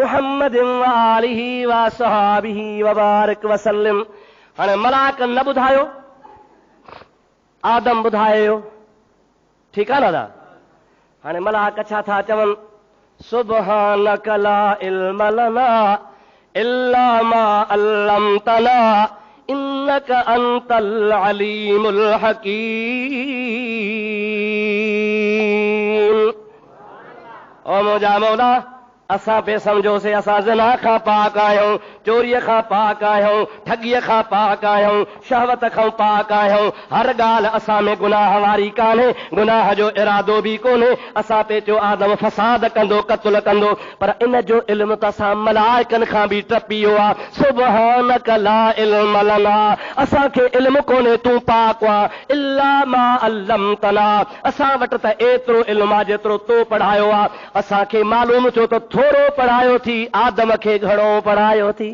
मुहम्मदिन व आलिहि व सहाबिहि व बारिक व सल्लिम हाणे मलाइक न ॿुधायो आदम ॿुधायो ठीकु आहे दादा हाणे मलाइक छा था चवनि सुब्हानक ला इल्म लना इल्ला मा अल्लमतना इन्नक अंतल अलीमुल हकीम ओ मुंहिंजा मौला असां पे सम्झोसीं असां ज़िना खां पाक आहियूं चोरीअ खां पाक आहियूं ठगीअ खां पाक आहियूं शहवत खां पाक आहियूं हर ॻाल्हि असां में गुनाह वारी कान्हे गुनाह जो इरादो बि कोन्हे असां पे चयो आदम फसाद कंदो क़त्ल कंदो पर इन जो इल्म त असां मलाइकनि खां बि टपी वियो आहे सुब्हानक ला इल्म लना असांखे इल्म कोन्हे तूं पाक आहे इल्ला मा अल्लमतना असां वटि त एतिरो इल्म आहे जेतिरो तो पढ़ायो आहे असांखे मालूम थियो त थोरो पढ़ायो थी आदम खे घणो पढ़ायो थी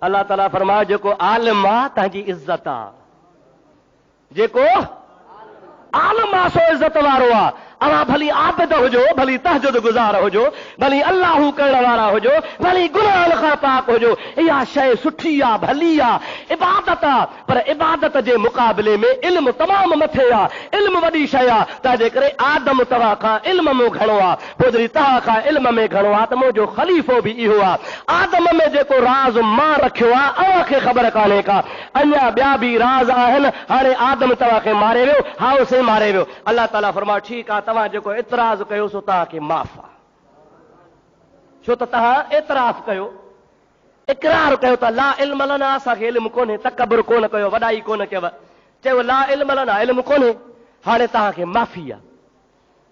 अल्लाह ताला फरमायो जेको आलिम आहे तव्हांजी इज़त आहे जेको आलिम आहे सो इज़त वारो आहे अवां भली आबिद हुजो भली तहजुद गुज़ार हुजो भली अल्लाहू करण वारा हुजो भली गुनाहनि खां पाक हुजो इहा शइ सुठी आहे भली आहे इबादत आहे पर इबादत जे मुक़ाबले में इल्म तमामु मथे आहे इल्म वॾी शइ आहे तंहिंजे करे आदम तव्हां खां इल्म में घणो आहे पोइ जॾहिं तव्हां खां इल्म में घणो आहे त मुंहिंजो ख़लीफ़ो बि इहो आहे आदम में जेको राज़ मां रखियो आहे अव्हांखे ख़बर कान्हे का अञा ॿिया बि राज़ आहिनि हाणे आदम तव्हांखे मारे वियो हाउसे मारे वियो अल्लाह ताला फरमायो ठीकु आहे तव्हां जेको इतराज़ कयो सो तव्हांखे माफ़ आहे छो त तव्हां एतराफ़ कयो इक़रार कयो त ला इल्म लना असांखे इल्म कोन्हे तकबर कोन कयो वॾाई कोन कयव चयो ला इल्म लना इल्म कोन्हे हाणे तव्हांखे माफ़ी आहे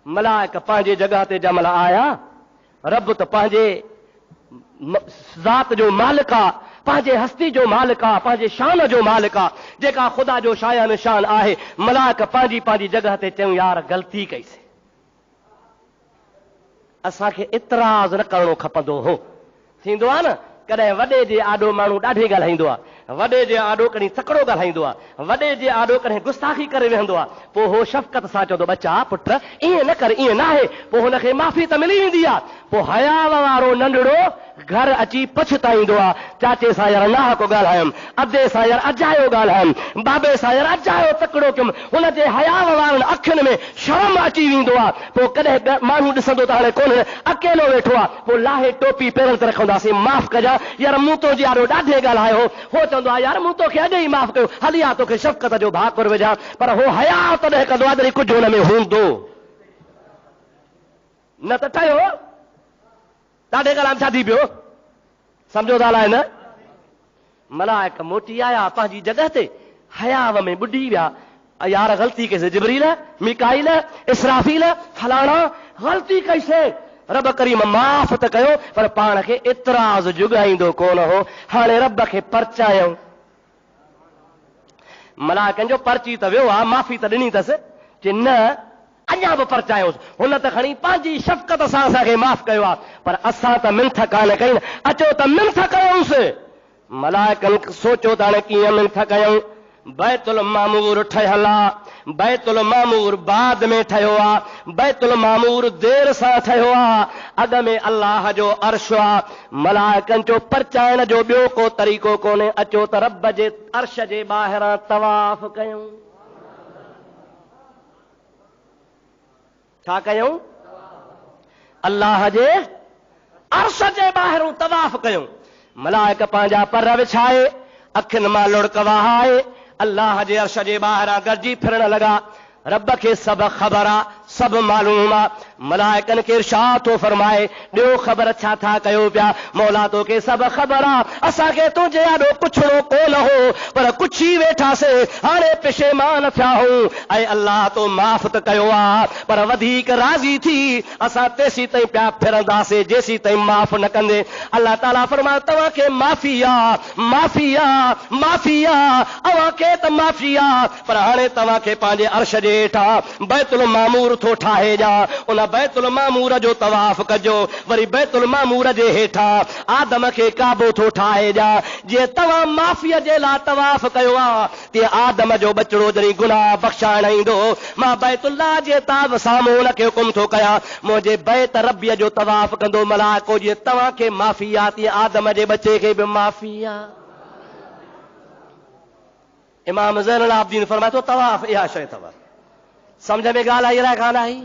मलाइक पंहिंजे जॻह ते जमल आया रब त पंहिंजे ज़ात जो मालिक आहे पंहिंजे हस्ती जो मालिक आहे पंहिंजे शान जो मालिक आहे जेका ख़ुदा जो शाया निशान आहे मलाइक पंहिंजी पंहिंजी जॻह ते चयूं यार ग़लती कईसीं असांखे इतराज़ न करणो खपंदो हो थींदो आहे न कॾहिं वॾे जे आॾो माण्हू ॾाढी ॻाल्हाईंदो आहे वॾे जे आॾो कॾहिं तकिड़ो ॻाल्हाईंदो आहे, वॾे जे आॾो कॾहिं गुस्ताखी करे वेहंदो आहे, पोइ हो शफ़क़त सां चवंदो बचा पुट ईअं न कर, ईअं न आहे, पोइ हुनखे माफ़ी त मिली वेंदी आहे। पोइ हया वारो नंढड़ो घर अची पछताईंदो आहे, चाचे सां यार नाह को ॻाल्हायुमि, अदे सां यार अजायो ॻाल्हायुमि, बाबे सां यार अजायो तकिड़ो कयुमि, हुनजे हया वारनि अखियुनि में शर्म अची वेंदो आहे। पोइ कॾहिं माण्हू ॾिसंदो त हाणे कोन्हे, अकेलो वेठो आहे, पोइ लाहे टोपी पेरनि ते रखंदासीं, माफ़ कजां यार मूं तो यारो ॾाढे ॻाल्हायो, हो चवंदो आहे यार मूं तोखे अॼु ई माफ़ कयो, हली आ तोखे शफ़क़त जो भाकुर विझां, पर हो हया तॾहिं कंदो आहे जॾहिं कुझु हुन में हूंदो न त ठहियो ॾाढे ॻाल्हि छा थी पियो, सम्झो था अलाए न। मलाइक मोटी आया पंहिंजी जॻह ते, हयाव में ॿुॾी विया, यार ग़लती कईसे, जिबरील मिकाईल इसराफील फलाणा ग़लती कईसे, रब करीम माफ़ त कयो, पर पाण खे एतिराज़ जुगाईंदो कोन हो। हाणे रब खे परचायूं, मलाइकनि जो पर्ची त वियो आहे, माफ़ी त ॾिनी अथसि, कि न अञा बि परचायोसि, हुन त खणी पंहिंजी शफ़क़त सां असांखे माफ़ कयो आहे, पर असां त मिंथ कान कई न, अचो त मिंथ कयूंसि। मलाइकनि सोचियो त हाणे कीअं मिंथ कयूं, बैतुल मामूर ठहियल आहे, बैतुल मामूर बाद में ठहियो आहे, बैतुल मामूर देर सां ठहियो आहे, अॻ में अल्लाह जो अर्श आहे। मलाइकनि जो परचाइण जो ॿियो को तरीक़ो कोन्हे, अचो त रब जे अर्श जे ॿाहिरां तवाफ़ कयूं। छा कयूं? अल्लाह जे अर्श जे ॿाहिरां तवाफ़ कयूं। मलाइक पंहिंजा पर विछाए, अखियुनि मां लुड़क वहाए, अल्लाह जे अर्श जे ॿाहिरां गॾिजी फिरण लॻा। रब खे सभु ख़बर आहे, सभु मालूम आहे। मलाइकनि खे इरशाद थो फरमाए, ॿियो ख़बर छा था कयो पिया, मौला तोखे सभु ख़बर आहे, असांखे तुंहिंजे आॾो पुछणो कोन हो, पर कुछी वेठासीं, हाणे पिशेमान थिया हूं, ऐं अल्लाह तो माफ़ त कयो आहे, पर वधीक राज़ी थी असां तेसी ताईं पिया फिरंदासीं जेसी ताईं माफ़ न कंदे। अल्लाह ताला फरमाए तव्हांखे माफ़ी आहे, माफ़ी आहे, माफ़ी आहे, अव्हांखे त माफ़ी आहे, पर हाणे तव्हांखे पंहिंजे अर्श जे हेठां बैतुल मामूर थो ठाहे ॾियां, उन बैतुल मामूर जो तवाफ़ कजो। वरी बैतुल मामूर जे हेठां आदम खे काबो थो ठाहे ॾियां, जीअं तव्हां माफ़ीअ जे लाइ तवाफ़ कयो आहे, तीअं आदम जो बचिड़ो जॾहिं गुनाह बख़्शाइण ईंदो, मां बैतुल्लाह जे ताब साम्हूं हुनखे हुकुम थो कयां, मुंहिंजे बैत रबीअ जो तवाफ़ कंदो मलाइको, जीअं तव्हांखे माफ़ी आहे तीअं आदम जे बचे खे बि माफ़ी आहे। इमाम ज़ैनुल आबिदीन फरमाए थो तवाफ़ इहा शइ अथव, समझ में ॻाल्हि आई रहा कान आई?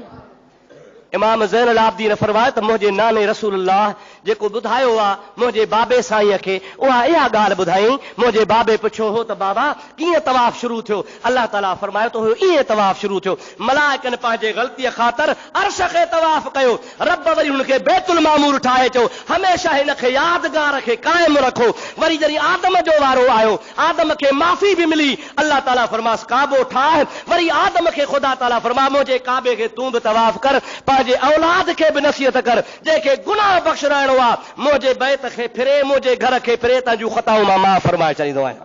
इमाम ज़ैनुल आबिदीन फरमाए त मुंहिंजे नाने रसूलुल्लाह जेको ॿुधायो आहे मुंहिंजे बाबे साईंअ खे, उहा इहा ॻाल्हि ॿुधाई। मुंहिंजे बाबे पुछियो हो त बाबा कीअं तवाफ़ शुरू थियो? अल्लाह ताला फरमायो त हुयो ईअं तवाफ़ शुरू थियो, मलाइकनि पंहिंजे ग़लतीअ ख़ातिर अर्श खे तवाफ़ कयो, रब वरी हुनखे बैतुल मामूर ठाहे चयो हमेशह हिनखे यादगार खे क़ाइमु रखो। वरी जॾहिं आदम जो वारो आयो, आदम खे माफ़ी बि मिली, अल्लाह ताला फरमास काबो ठाहे, वरी आदम खे ख़ुदा ताला फरमा मुंहिंजे काबे खे तूं बि तवाफ़ कर, पंहिंजे औलाद खे बि नसीहत कर, जंहिंखे गुनाह बख़्शराइणो आहे मुंहिंजे बैत खे फिरे, मुंहिंजे घर खे फिरे, तव्हां जूं ख़ताऊं मां माफ़ फरमाए छॾींदो आहियां।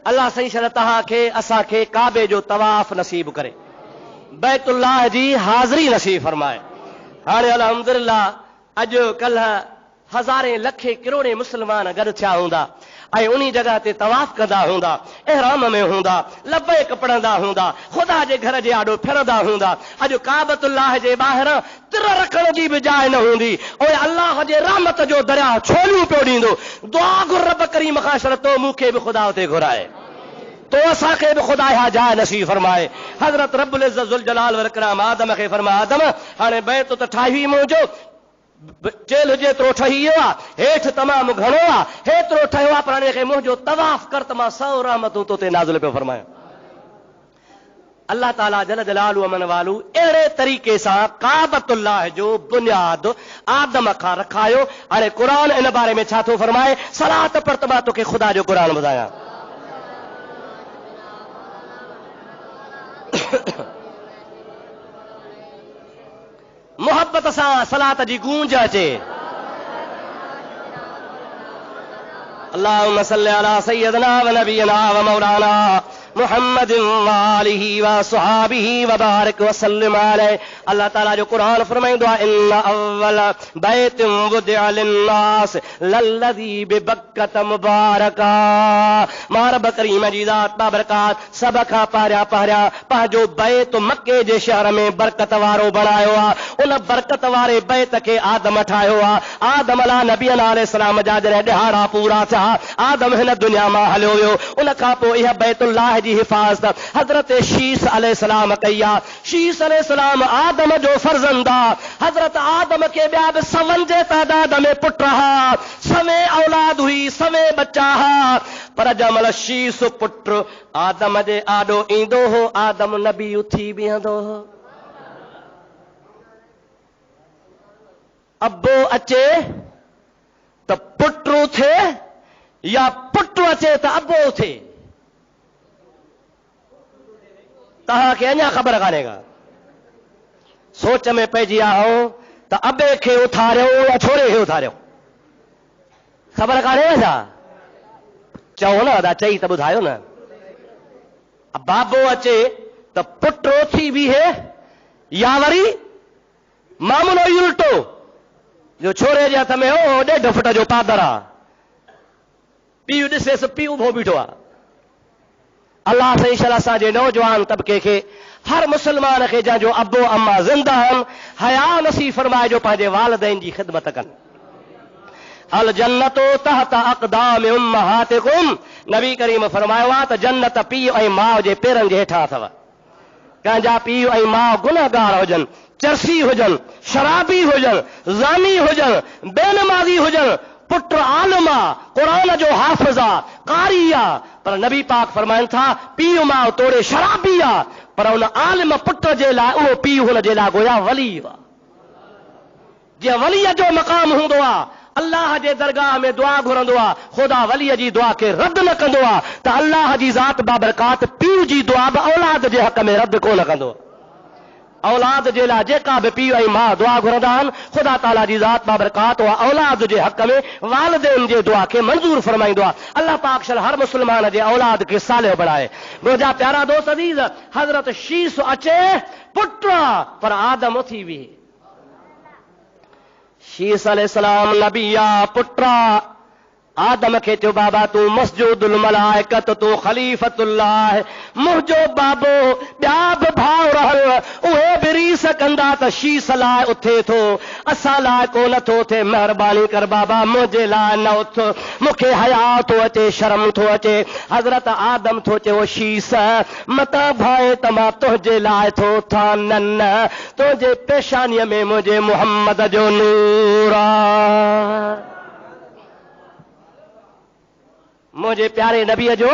अल्लाह सही शर तव्हांखे असांखे काबे जो तवाफ़ नसीब करे, बैतुल्लाह जी हाज़िरी नसीब फरमाए। हाणे अल्हम्दुलिल्लाह अॼु कल्ह हज़ारे लखे किरोड़े मुस्लमान गॾु थिया हूंदा ऐं उन्ही जगह ते तवाफ़ कंदा हूंदा, एहराम में हूंदा, लब्बैक पढ़ंदा हूंदा, ख़ुदा जे घर जे आॾो फिरंदा हूंदा। अॼु काबतुल्लाह जे ॿाहिरां तिर रखण जी बि जाइ न हूंदी, ओए अल्लाह जे रहमत जो दरिया छोलियूं पियो ॾींदो। दुआ घुर रब करीम खां शरतो मूंखे बि ख़ुदा उते घुराए, तो असांखे बि ख़ुदा इहा जाइ नसीब फरमाए। हज़रत रब्बुल इज़्ज़त ज़ुल जलाल वल इकराम आदम खे फरमाया आदम हाणे बैत त ठाही मुंहिंजो, जेल जेतिरो ठही वियो आहे, हेठि तमामु घणो आहे, हेतिरो ठहियो आहे, पर हाणे मुंहिंजो तवाफ़ कर त मां 100 रहमतूं तो ते नाज़िल पियो फरमायां। अल्लाह ताला जल जलालु अमन वालू अहिड़े तरीक़े सां काबतुल्लाह जो बुनियाद आदम खां रखायो। हाणे क़ुरान इन बारे में छा थो फरमाए, सलात पढ़ त मां तोखे ख़ुदा जो क़ुरान ॿुधायां। मोहब्बत सां सलात जी गूंज अचे। अल्लाहुम्मा सल्लि अला सय्यदना व नबियना व मौलाना मुहम्मदिन व आलिहि व सहाबिहि व बारिक व सल्लिम अलैहि। अल्लाह ताला जो कुरान फरमाइंदो आहे, इन्ना अव्वल बैतिन वुदिअ लिन्नास लल्लज़ी बिबक्कत मुबारका। मां रब करीम जी ज़ात बाबरकात सब खां पहिरियां पंहिंजो बैत मके जे शहर में बरकत वारो बणायो आहे। उन बरकत वारे बैत खे आदम ठाहियो आहे। आदम अला नबीअन अलैहिस्सलाम जा जॾहिं ॾिहाड़ा पूरा थिया, आदम हिन दुनिया मां हलियो वियो। उन खां पोइ इहा बैतुल्लाह जी हिफ़ाज़त हज़रत शीस अलैहिस्सलाम कई आहे। शीस अलैहिस्सलाम आदम जो फर्ज़ंद आहे। हज़रत आदम खे ॿिया बि सवनि जे तइदाद में पुट हुआ, सवे औलाद हुई, सवे बच्चा हुआ, पर जमल शीस पुट आदम जे आॾो ईंदो हो, आदम नबी उथी बीहंदो हो। अब्बो अचे त पुट उथे या पुट अचे त अब्बो उथे? तव्हांखे अञा ख़बर कान्हे का? सोच में पइजी आयो त अबे खे उथारियो या छोरे खे उथारियो? ख़बर कान्हे छा? चओ न, अदा चई त ॿुधायो न। बाबो अचे त पुट उथी बीहे या वरी मामूलो ई उल्टो, जो छोरे जे हथ में हो 1.5 फुट जो पादर आहे, पीउ ॾिसेसि पीउ उभो बीठो आहे। अल्लाह सही शल असांजे नौजवान तबिके खे, हर मुस्लमान खे जंहिंजो अबो अम्मा ज़िंदा आहिनि, हया नसीब फरमाए जो पंहिंजे वालिदैन जी ख़िदमत कनि। अल जन्नतो तहत अक़दाम उम्महातिकुम, नबी करीम फरमायो आहे त जन्नत पीउ ऐं माउ जे पेरनि जे हेठां अथव। कंहिंजा पीउ ऐं माउ गुनहगार हुजनि, चरसी हुजनि, शराबी हुजनि, ज़ानी हुजनि, बेनमाज़ी हुजनि, पुट आलिम आहे, क़ुरान जो हाफ़िज़ आहे, कारी आहे, पर नबी पाक फरमाइनि था पीउ माउ तोड़े शराबी आहे, पर उन आलिम पुट जे लाइ उहो पीउ हुन जे लाइ गोया वली आहे। जीअं वलीअ जो मक़ाम हूंदो आहे, अल्लाह जे दरगाह में दुआ घुरंदो आहे, ख़ुदा वलीअ जी दुआ खे रद्द न कंदो आहे, त अल्लाह जी ज़ात बाबरकात पीउ जी दुआ बि औलाद जे हक़ में रद्द कोन कंदो। औलाद जे लाइ जेका बि पीउ ऐं माउ दुआ घुरंदा आहिनि, ख़ुदा ताला जी ज़ात बाबरकात उहा औलाद जे हक़ में वालिदैन जे दुआ खे मंज़ूर फरमाईंदो आहे। अल्लाह पाक शल हर मुस्लमान जे औलाद खे सालिह बणाए। मुंहिंजा प्यारा दोस्त अज़ीज़, हज़रत शीस अचे पुट, पर आदम उथी बीहे। शीस अलैहिस्सलाम नबी आहे, पुट आहे। आदम खे चयो बाबा तूं मस्जूदुल मलाइकत, तूं ख़लीफ़तुल्लाह, मुंहिंजो बाबो ॿिया बि भाउ रहल, उहे बि रीस कंदा त शीस लाइ उथे थो, असां लाइ को नथो थिए, महिरबानी कर बाबा मुंहिंजे लाइ न उथ, मूंखे हया थो अचे, शर्म थो अचे। हज़रत आदम थो चयो शीस मतां भाए त मां तुंहिंजे लाइ थो उथां, न तुंहिंजे पेशानीअ में मुंहिंजे मुहम्मद जो नूर आहे, मुंहिंजे प्यारे नबीअ जो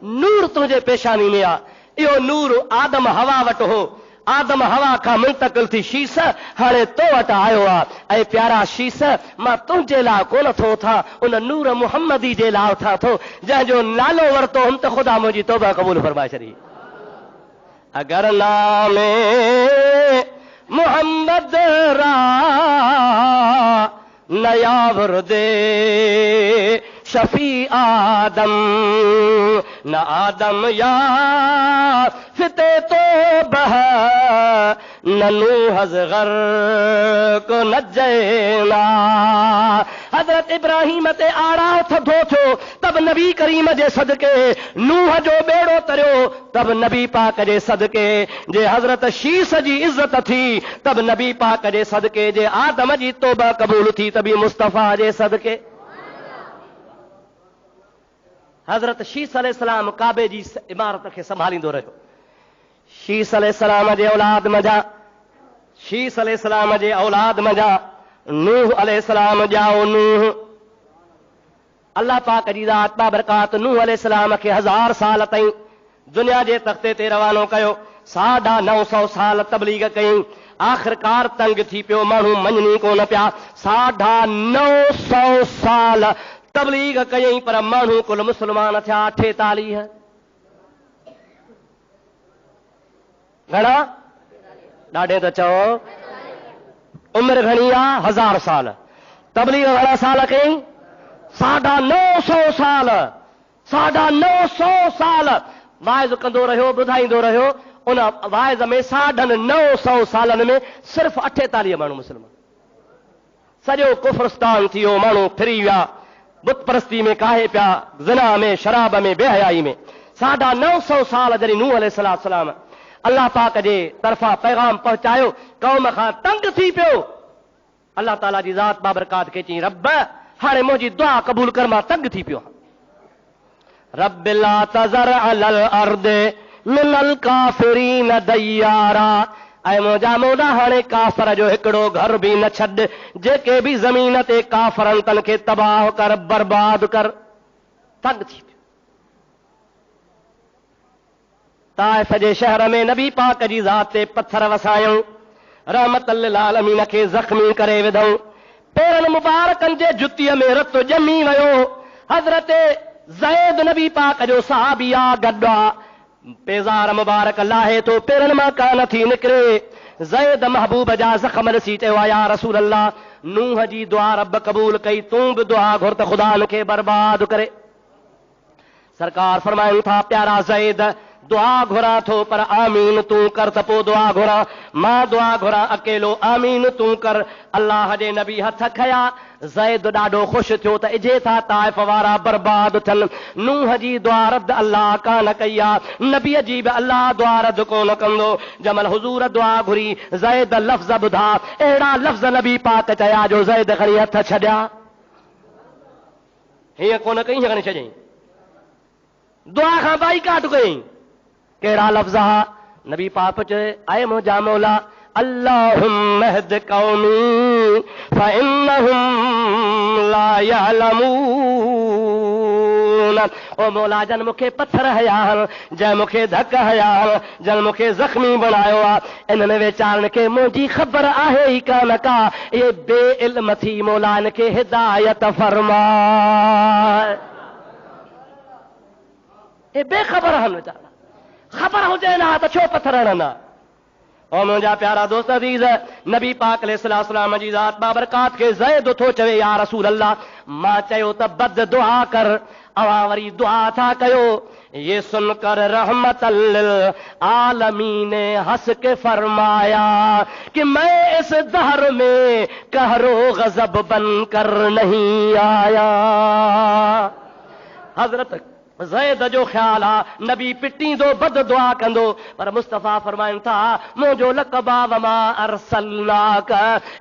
नूर तुंहिंजे पेशानी में आहे। इहो नूर आदम हवा वटि हो, आदम हवा खां मुंतकिल थी शीस हाणे तो वटि आयो आहे। ऐं प्यारा शीस, मां तुंहिंजे लाइ कोन थो उथां, उन नूर मुहम्मदी जे लाइ उथां थो, जंहिंजो नालो वरितो हुन त ख़ुदा मुंहिंजी तौबा क़बूल फरमाए छॾी। अगर नामे मोहम्मद रा नयावर दे शफी आदम, न आदम या फिते तो बह, न नूह ग़र को न जैना। हज़रत इब्राहिम ते आड़ा थधो थियो, तब नबी करीम जे सदके नूह जो बेड़ो तरियो, तब नबी पाक जे सदके जे हज़रत शीस जी इज़्ज़त थी, तब नबी पाक जे सदके जे आदम जी तौबा क़बूल थी, तभी मुस्तफ़ा जे सदके। हज़रत शीस अलैहिस्सलाम काबे जी इमारत खे संभालींदो रहियो। शीस अलैहिस्सलाम जे औलाद मजा, शीस अलैहिस्सलाम जे औलाद मजा नूह अलैहिस्सलाम जाओ नूह। अल्लाह पाक जी ज़ात बाबरकात नूह अलैहिस्सलाम खे 1000 साल ताईं दुनिया जे तख़्ते ते रवानो कयो, 950 साल तबलीग कई, आख़िरकार तंग थी पियो, माण्हू मञनी कोन पिया, 950 साल तबलीग कयई, पर माण्हू कुल मुस्लमान थिया 48। घणा? ॾाढे त चओ, उमिरि घणी आहे? 1000 साल। तबलीग घणा साल कयई? 950 साल। 950 साल वाइज़ कंदो रहियो, ॿुधाईंदो रहियो। उन वाइज़ में 950 सालनि में सिर्फ़ 48 माण्हू मुस्लमान। सॼो कुफ्रस्तान थी वियो, माण्हू फिरी विया, बुत परस्ती में काहे पिया, ज़िना में, शराब में, बेहयाई में। 950 साल जॾहिं नूह अलैहिस्सलाम अल्लाह पाक जे तरफ़ां पैगाम पहुचायो, क़ौम खां तंग थी पियो। अल्लाह ताला जी ज़ात बाबरकात खे चई, रब हाणे मुंहिंजी दुआ क़बूल कर, मां तंग थी पियो। रब ला तज़र अलल अर्द मिनल काफ़िरीन दय्यारा, ऐं मुंहिंजा मौला हाणे काफ़र जो हिकिड़ो घर बि न छॾ, जेके बि ज़मीन ते काफ़रनि तन खे तबाह कर, बर्बाद कर। तंग थी पियो। ताइफ़ जे शहर में नबी पाक जी ज़ात ते पत्थर वसायूं, रहमत लिल आलमीन खे ज़ख़्मी करे विधऊं। पेरनि मुबारकनि जे जुतीअ में रतु ॼमी वियो। हज़रत ज़ैद नबी पाक जो सहाबी आ, गॾु आ, पेज़ार मुबारक लाहे तो पेरनि मां कान थी निकिरे। ज़ैद महबूब जा ज़ख़्म ॾिसी चयो, या रसूल अल्लाह, नूह जी दुआ रब क़बूल कई, तूं बि दुआ घुर त ख़ुदा मूंखे बर्बाद करे। सरकार फरमाइनि था, प्यारा ज़ैद, दुआ घुरा थो पर आमीन तूं कर, त पोइ दुआ घुरा। मां दुआ घुरा अकेलो, आमीन तूं कर। अल्लाह जे नबी हथ खया। ज़ैद ॾाढो ख़ुशि थियो त इजे था ताइफ़ वारा बर्बाद थियनि। नूह जी दुआ रद्द अल्लाह कान कई आहे, नबीअ जी बि अल्लाह दुआ रद्द कोन कंदो। जमल हुज़ूर दुआ घुरी, ज़ैद लफ़्ज़ ॿुधा, अहिड़ा लफ़्ज़ नबी पाक चया जो ज़ैद खणी हथ छॾिया। हीअं कोन कई, खणी छॾियईं, दुआ खां बाइकाट कयईं। कहिड़ा लफ़्ज़ हा? नबी पाक चए, ऐं मुंहिंजा मौला, अल्लाहुम्म इह्द क़ौमी फ़इन्नहुम ला यअलमून। ओ मौला, जन मूंखे पत्थर हया हन, जंहिं मूंखे धक हया हन, जन मूंखे ज़ख़्मी बनायो आहे, इन्हनि वीचारनि खे मुंहिंजी ख़बर आहे ई कान का। इहे बेइल्म थी, मौला इन खे हिदायत फरमाए। हे बेख़बर हन वीचारा, ख़बर हुजे न त छो पत्थर हणंदा। और मुंहिंजा प्यारा दोस्त अज़ीज़, नबी पाक अलैहिस्सलाम जी ज़ात बाबरकात खे ज़ैद थो चवे, या रसूल अल्लाह, मां चयो त बद दुआ कर, अवां वरी दुआ था कयो। ये सुनकर रहमतल लिल आलमीन ने हंस के फरमाया कि मैं इस दहर में कहरो गज़ब बनकर नहीं आया। हज़रत ज़ैद जो ख्याल आ, नबी पिटींदो, बद दुआ कंदो, पर मुस्तफ़ा फरमाइनि था, मुंहिंजो लक़ब आ, वमा अरसलनाक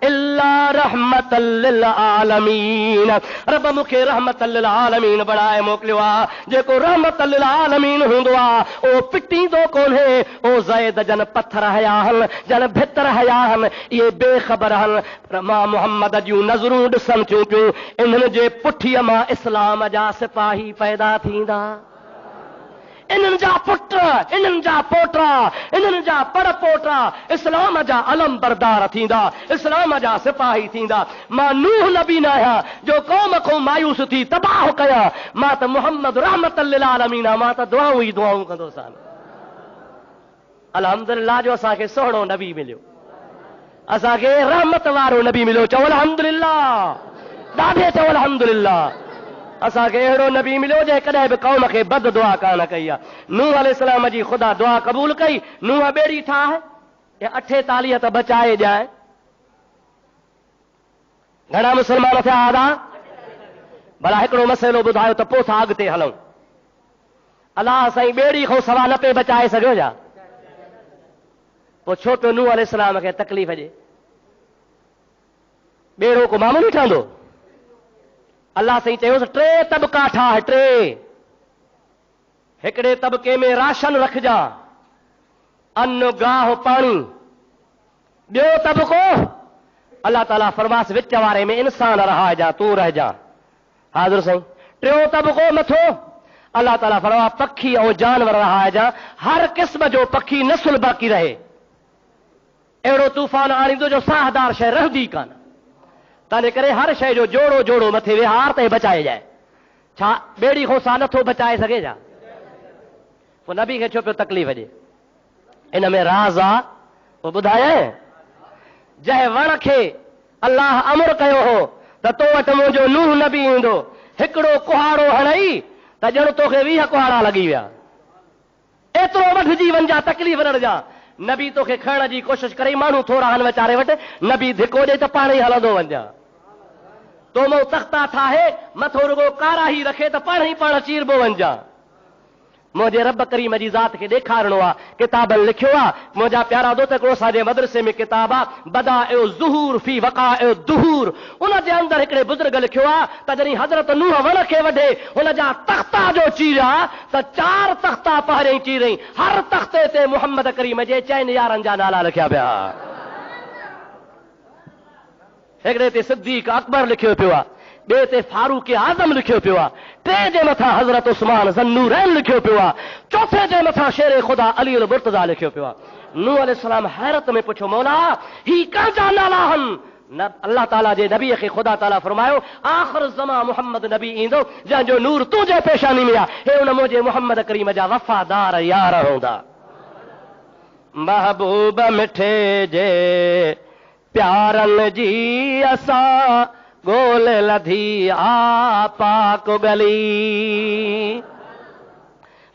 इल्ला रहमतल लिल आलमीन। रब मूंखे रहमतल लिल आलमीन बणाए मोकिलियो आ। जेको रहमतल लिल आलमीन हूंदो आ, ओ पिटींदो कोन्हे। ओ ज़ैद जन पत्थर हया हन, जन भितर हया हन, इहे बेख़बर हन। पर मां मुहम्मद जूं नज़रूं ॾिसनि थियूं पियूं, इन्हनि जे पुठीअ मां इस्लाम जा सिपाही पैदा थींदा। इन्हनि जा पुट, इन्हनि जा पोटा, इन्हनि जा पर पोटा इस्लाम जा अलम बरदार थींदा, इस्लाम जा सिपाही थींदा। मां नूह नबी न आहियां जो क़ौम खां मायूस थी तबाह कया। मां त मुहम्मद रहमतल लिल आलमीन आ, मां त दुआऊं ई दुआऊं कंदो सान। अल्हम्दुलिल्लाह जो असांखे सुहिणो नबी मिलियो, असांखे रहमत वारो नबी मिलियो। चओ अल्हम्दुलिल्लाह, ॾाढे चओ अल्हम्दुलिल्लाह। असांखे अहिड़ो नबी मिलियो जंहिं कॾहिं बि क़ौम खे बद दुआ कान कई आहे। नूह अलैहिस्सलाम जी ख़ुदा दुआ क़बूल कई। नूह ॿेड़ी ठाहे, 48 त बचाए ॼाए। घणा मुस्लमान थिया आदा? भला हिकिड़ो मसइलो ॿुधायो त पोइ था अॻिते हलूं। अलाह साईं ॿेड़ी खां सवा न पे बचाए सघियो छा? पोइ छो पियो नूह अलैहिस्सलाम खे तकलीफ़ ॾे? ॿेड़ो को मामूली ठहंदो? अल्लाह साईं चयोसि, 3 तबका ठाहे, 3। हिकिड़े तबके में राशन रखजा, अन्न गाह पाणी। ॿियो तबको अल्लाह ताला फरमास विच वारे में इंसान रहाइजा, तूं रहिजा। हाज़िर साईं। 3 तबको मथो अल्लाह ताला फरमा पखी ऐं जानवर रहाइजा, हर क़िस्म जो पखी नस्ल बाक़ी रहे। अहिड़ो तूफ़ान आणींदो जो साहदार शइ रहंदी कान। तंहिंजे करे हर शइ जो जोड़ो जोड़ो मथे विहार ते बचाए जाए। छा ॿेड़ी खां सा नथो बचाए सघे छा? पोइ नबी खे छो पियो तकलीफ़ ॾे? इन में राज़ आहे, पोइ ॿुधाए। जंहिं वण खे अल्लाह अमर कयो हो त तो वटि मुंहिंजो नूह नबी ईंदो, हिकिड़ो कुहाड़ो हणई त ॼण तोखे 20 कुहाड़ा लॻी विया। एतिरो वठिजी वञा तकलीफ़ न ॾिजां। नबी तोखे खणण जी कोशिशि करे माण्हू थोरा हन वीचारे वटि, नबी धिको ॾे त पाण ई हलंदो वञा। तो मूं तख़्ता ठाहे मथो रुगो कारा ई रखे त पाण ई पाण चीरबो वञा। मुंहिंजे रब करीम जी ज़ात खे ॾेखारणो आहे, किताबनि लिखियो आहे। मुंहिंजा प्यारा दोस्त हिकिड़ो असांजे मदरसे में किताब आहे बदाइउ ज़ुहूर फी वक़ाइउ दुहूर, उन जे अंदरि हिकिड़े बुज़ुर्ग लिखियो आहे त जॾहिं हज़रत नूह वण खे वढे हुन जा तख़्ता जो चीरिया त 4 तख़्ता पहिरियों चीरई, हर तख़्ते ते मुहम्मद करीम जे 4 यारनि जा नाला लिखिया पिया। हिकिड़े ते सिद्दीक़ अकबर लिखियो पियो आहे, ॿिए ते फारूक आज़म लिखियो पियो आहे, 3 जे मथां हज़रत उस्मान ज़न्नूरैन लिखियो पियो आहे, 4 जे मथां शेर ख़ुदा अली अल मुर्तज़ा लिखियो पियो आहे। नूह अलैहिस्सलाम हैरत में पुछो, मौला ही कंहिंजा नाला आहिनि? अल्लाह ताला जे नबी खे ख़ुदा ताला फरमायो आख़िर ज़मा मुहम्मद नबी ईंदो जंहिंजो नूर तुंहिंजे पेशानी में आहे। हे उन मुंहिंजे मुहम्मद करीम जा वफ़ादार यार हूंदा। महबूब मिठे जे प्यारनि जी असां गोल लधी आ पाक गली,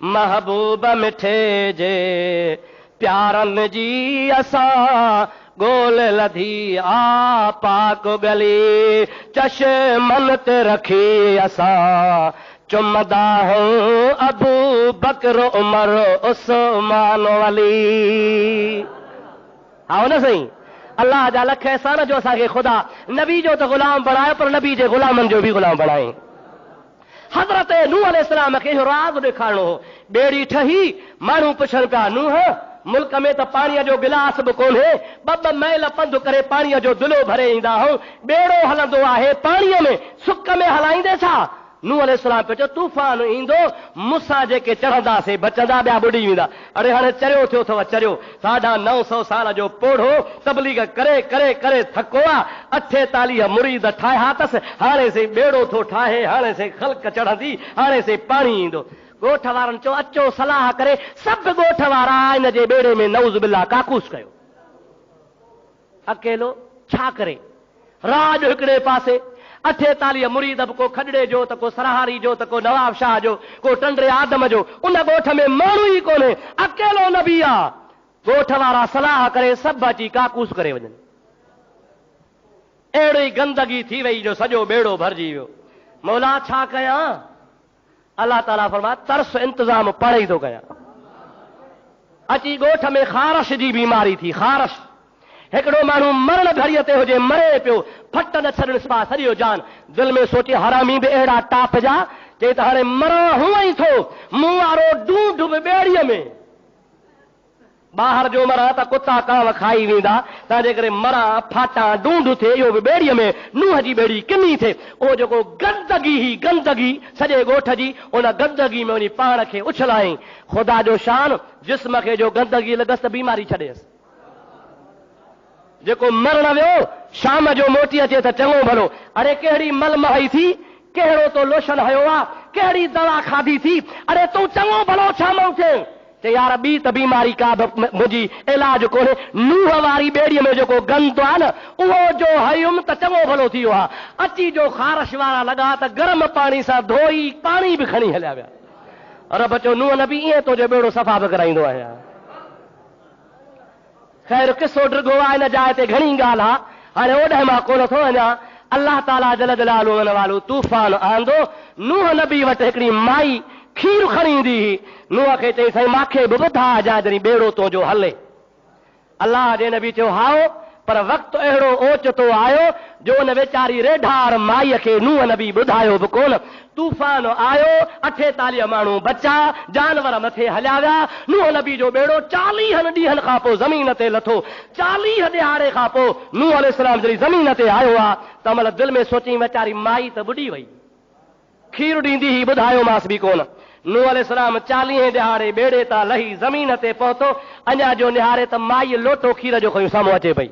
महबूब मिठे जे प्यारनि जी असां गोल लधी आ पाक गली, चश्मन ते रखी असां चुमदा हूं अबू बकर उमर उस्मान अली। हाँ न सही, अल्लाह जा लख एहसान जो असांखे ख़ुदा नबी जो त ग़ुलाम बणायो पर नबी जे ग़ुलामनि जो बि ग़ुलाम बणाई। हज़रत नूह अलैहिस्सलाम खे इहो राज़ ॾेखारणो हो। ॿेड़ी ठही, माण्हू पुछनि पिया नूह मुल्क में त पाणीअ जो गिलास बि कोन्हे, ॿ मैल पंधु करे पाणीअ जो दुलो भरे ईंदा हो, ॿेड़ो हलंदो आहे पाणीअ में, सुक में हलाईंदे छा? नूह अलैहिस्सलाम पियो चयो तूफ़ान ईंदो, मूंसां जेके चढ़ंदासीं बचंदा, ॿिया बुॾी वेंदा। अड़े हाणे चरियो थियो अथव चरियो, 950 साल जो पोढ़ो तबलीग करे करे करे थको आहे, 48 मुरीद ठाहिया अथसि, हाणे से ॿेड़ो थो ठाहे, हाणे से ख़ल्क चढ़ंदी, हाणे से पाणी ईंदो। ॻोठ वारनि चयो अचो सलाह करे, सभु ॻोठ वारा हिन जे ॿेड़े में नऊज़ बिल्ला काकूस कयो। अकेलो छा करे? राज हिकिड़े पासे, 48 मुरीद बि, को खजड़े जो त को सराहारी जो त को नवाब शाह जो, को टंडरे आदम जो, उन ॻोठ में माण्हू ई कोन्हे, अकेलो नबी आहे। ॻोठ वारा सलाह करे सभु अची काकूस करे वञनि। अहिड़ी गंदगी थी वई जो सॼो ॿेड़ो भरिजी वियो। मौला छा कयां? अल्लाह ताला फरमाए तरस इंतज़ाम पढ़े ई थो कयां। अची ॻोठ में ख़ारश जी बीमारी थी। ख़ारश, हिकिड़ो माण्हू मरण घड़ीअ ते हुजे, मरे पियो, फट न छॾण सिवा सॼो जान। दिलि में सोचे हरामी बि अहिड़ा टाप जा, चई त हाणे मरण हूअं ई थो, मूं वारो ढूंढ बि ॿेड़ीअ में। ॿाहिरि जो मरां त कुता कांव खाई वेंदा, तंहिंजे करे मरां फाटा ढूंढ थिए, इहो बि ॿेड़ीअ में, नूह जी ॿेड़ी किनी थिए। उहो जेको गंदगी ही गंदगी सॼे ॻोठ जी, उन गंदगी में वञी पाण खे उछलाईं। ख़ुदा जो शान, जिस्म खे जो गंदगी लॻसि त बीमारी छॾेसि। जेको मरण वियो शाम जो मोटी अचे त चङो भलो, अरे कहिड़ी मल महई थी, कहिड़ो तो लोशन हयो आहे, कहिड़ी दवा खाधी थी, अरे तूं चङो भलो छा मऊ थिए? चई यार ॿी त बीमारी का मुंहिंजी इलाज कोन्हे, नूह वारी ॿेड़ीअ में जेको गंद आहे न उहो जो हयुमि त चङो भलो थी वियो आहे। अची जो ख़ारश वारा लॻा त गरम पाणी सां धोई पाणी बि खणी हलिया विया। रब चयो नूह नबी ईअं तुंहिंजो ॿेड़ो सफ़ा बि कराईंदो आहियां। ख़ैर किसो ड्रिगो आहे, हिन जाइ ते घणी ॻाल्हि आहे, हाणे ओॾे मां कोन थो वञा। अल्लाह ताला जल जलालुहु वालो तूफ़ान आंदो। नूह नबी वटि हिकिड़ी माई खीर खणी ईंदी हुई। नूह खे चई साईं मूंखे बि ॿुधा जा जॾहिं ॿेड़ो तुंहिंजो हले। अल्लाह जे नबी चयो हाओ, पर वक़्तु अहिड़ो ओचितो आयो जो उन वेचारी रेढार माईअ खे नूह नबी ॿुधायो बि कोन। तूफ़ान आयो, 48 माण्हू बचा, जानवर मथे हलिया विया। नूह नबी जो ॿेड़ो 40 ॾींहंनि खां पोइ ज़मीन ते लथो। 40 ॾिहाड़े खां पोइ नूह अलैहिस्सलाम जॾहिं ज़मीन ते आयो आहे त महिल दिलि में सोचई वीचारी माई त ॿुॾी वई, खीर ॾींदी ही ॿुधायोमांसि बि कोन। नूह अलैहिस्सलाम 40 ॾिहाड़े ॿेड़े तां लही ज़मीन ते पहुतो, अञा जो निहारे त माई लोटो खीर जो खयूं साम्हूं अचे पई।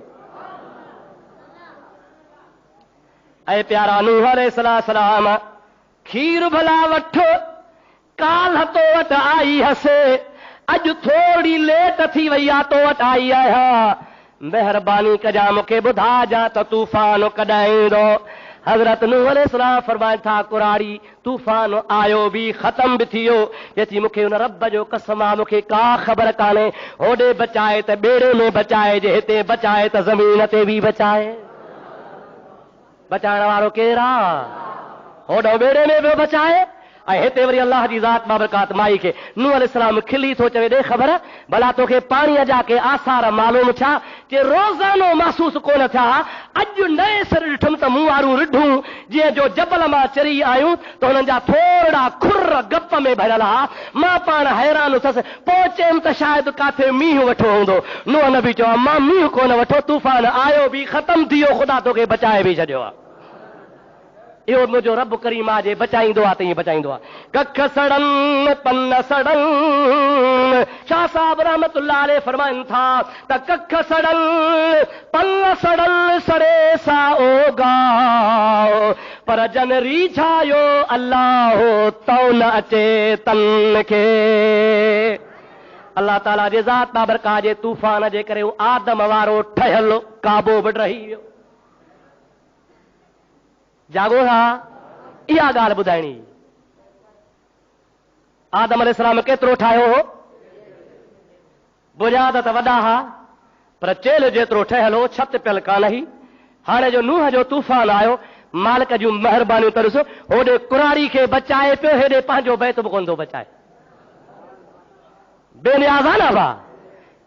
ऐं प्यारा नूह अलैहिस्सलाम खीर भला वठ, काल्ह तो वटि आई हसे, अॼु थोड़ी लेट थी वई आहे, तो वटि आई आहियां, महिरबानी कजां मूंखे ॿुधाइजां त तूफ़ान कॾहिं ईंदो। हज़रत नूह अलैहिस्सलाम फरमाइनि था कुराड़ी तूफ़ान आयो बि ख़त्म बि थियो चेती मूंखे हुन रब जो कसम आहे मूंखे का ख़बर कान्हे होॾे बचाए त ॿेड़े में बचाए जे हिते बचाए त ज़मीन ते बि बचाए बचाइण वारो केरु आहे होॾो ॿेड़े में बि बचाए ऐं हिते वरी अल्लाह जी ज़ात बाबरकात माई खे नूह अलैहिस्सलाम खिली थो चवे ॾे ख़बर भला तोखे पाणीअ जा के आसार मालूम छा कि रोज़ानो महसूस कोन थिया अॼु नए सिर ॾिठुमि त मूं वारूं रिढूं जीअं जो जबल मां चरी आयूं त हुननि जा थोरा खुर गप में भरियल हा मां पाण हैरान थियसि पोइ चयुमि त शायदि काथे मींहुं वठो हूंदो नूह नबी चयो मां मींहुं कोन वठो तूफ़ान आयो बि ख़त्म थी वियो ख़ुदा तोखे बचाए बि छॾियो आहे इहो मुंहिंजो रब करीम आहे जे बचाईंदो आहे त ईअं बचाईंदो आहे कख सड़न पन सड़न शाह साहब रहमतुल्लाह अलैह फरमाइनि था त कख सड़न पन सड़न सड़े सा ओगा पर जन रीझायो अल्लाह तो न अचे तन खे अल्लाह ताला जे ज़ात बाबरका जे तूफ़ान जे करे आदम वारो ठहियल काबो बि रही वियो जागो था इहा ॻाल्हि ॿुधाइणी आदम अलैहिस्सलाम केतिरो ठाहियो हो बुनियाद त वॾा हा पर चेल जेतिरो ठहियल हो छत पियल कान ही हाणे जो नूह जो तूफ़ान आयो मालिक जूं महिरबानियूं तरस होॾे कुराड़ी खे बचाए पियो हेॾे पंहिंजो बैत बि कोन थो बचाए बेनियाज़ आहे न भाउ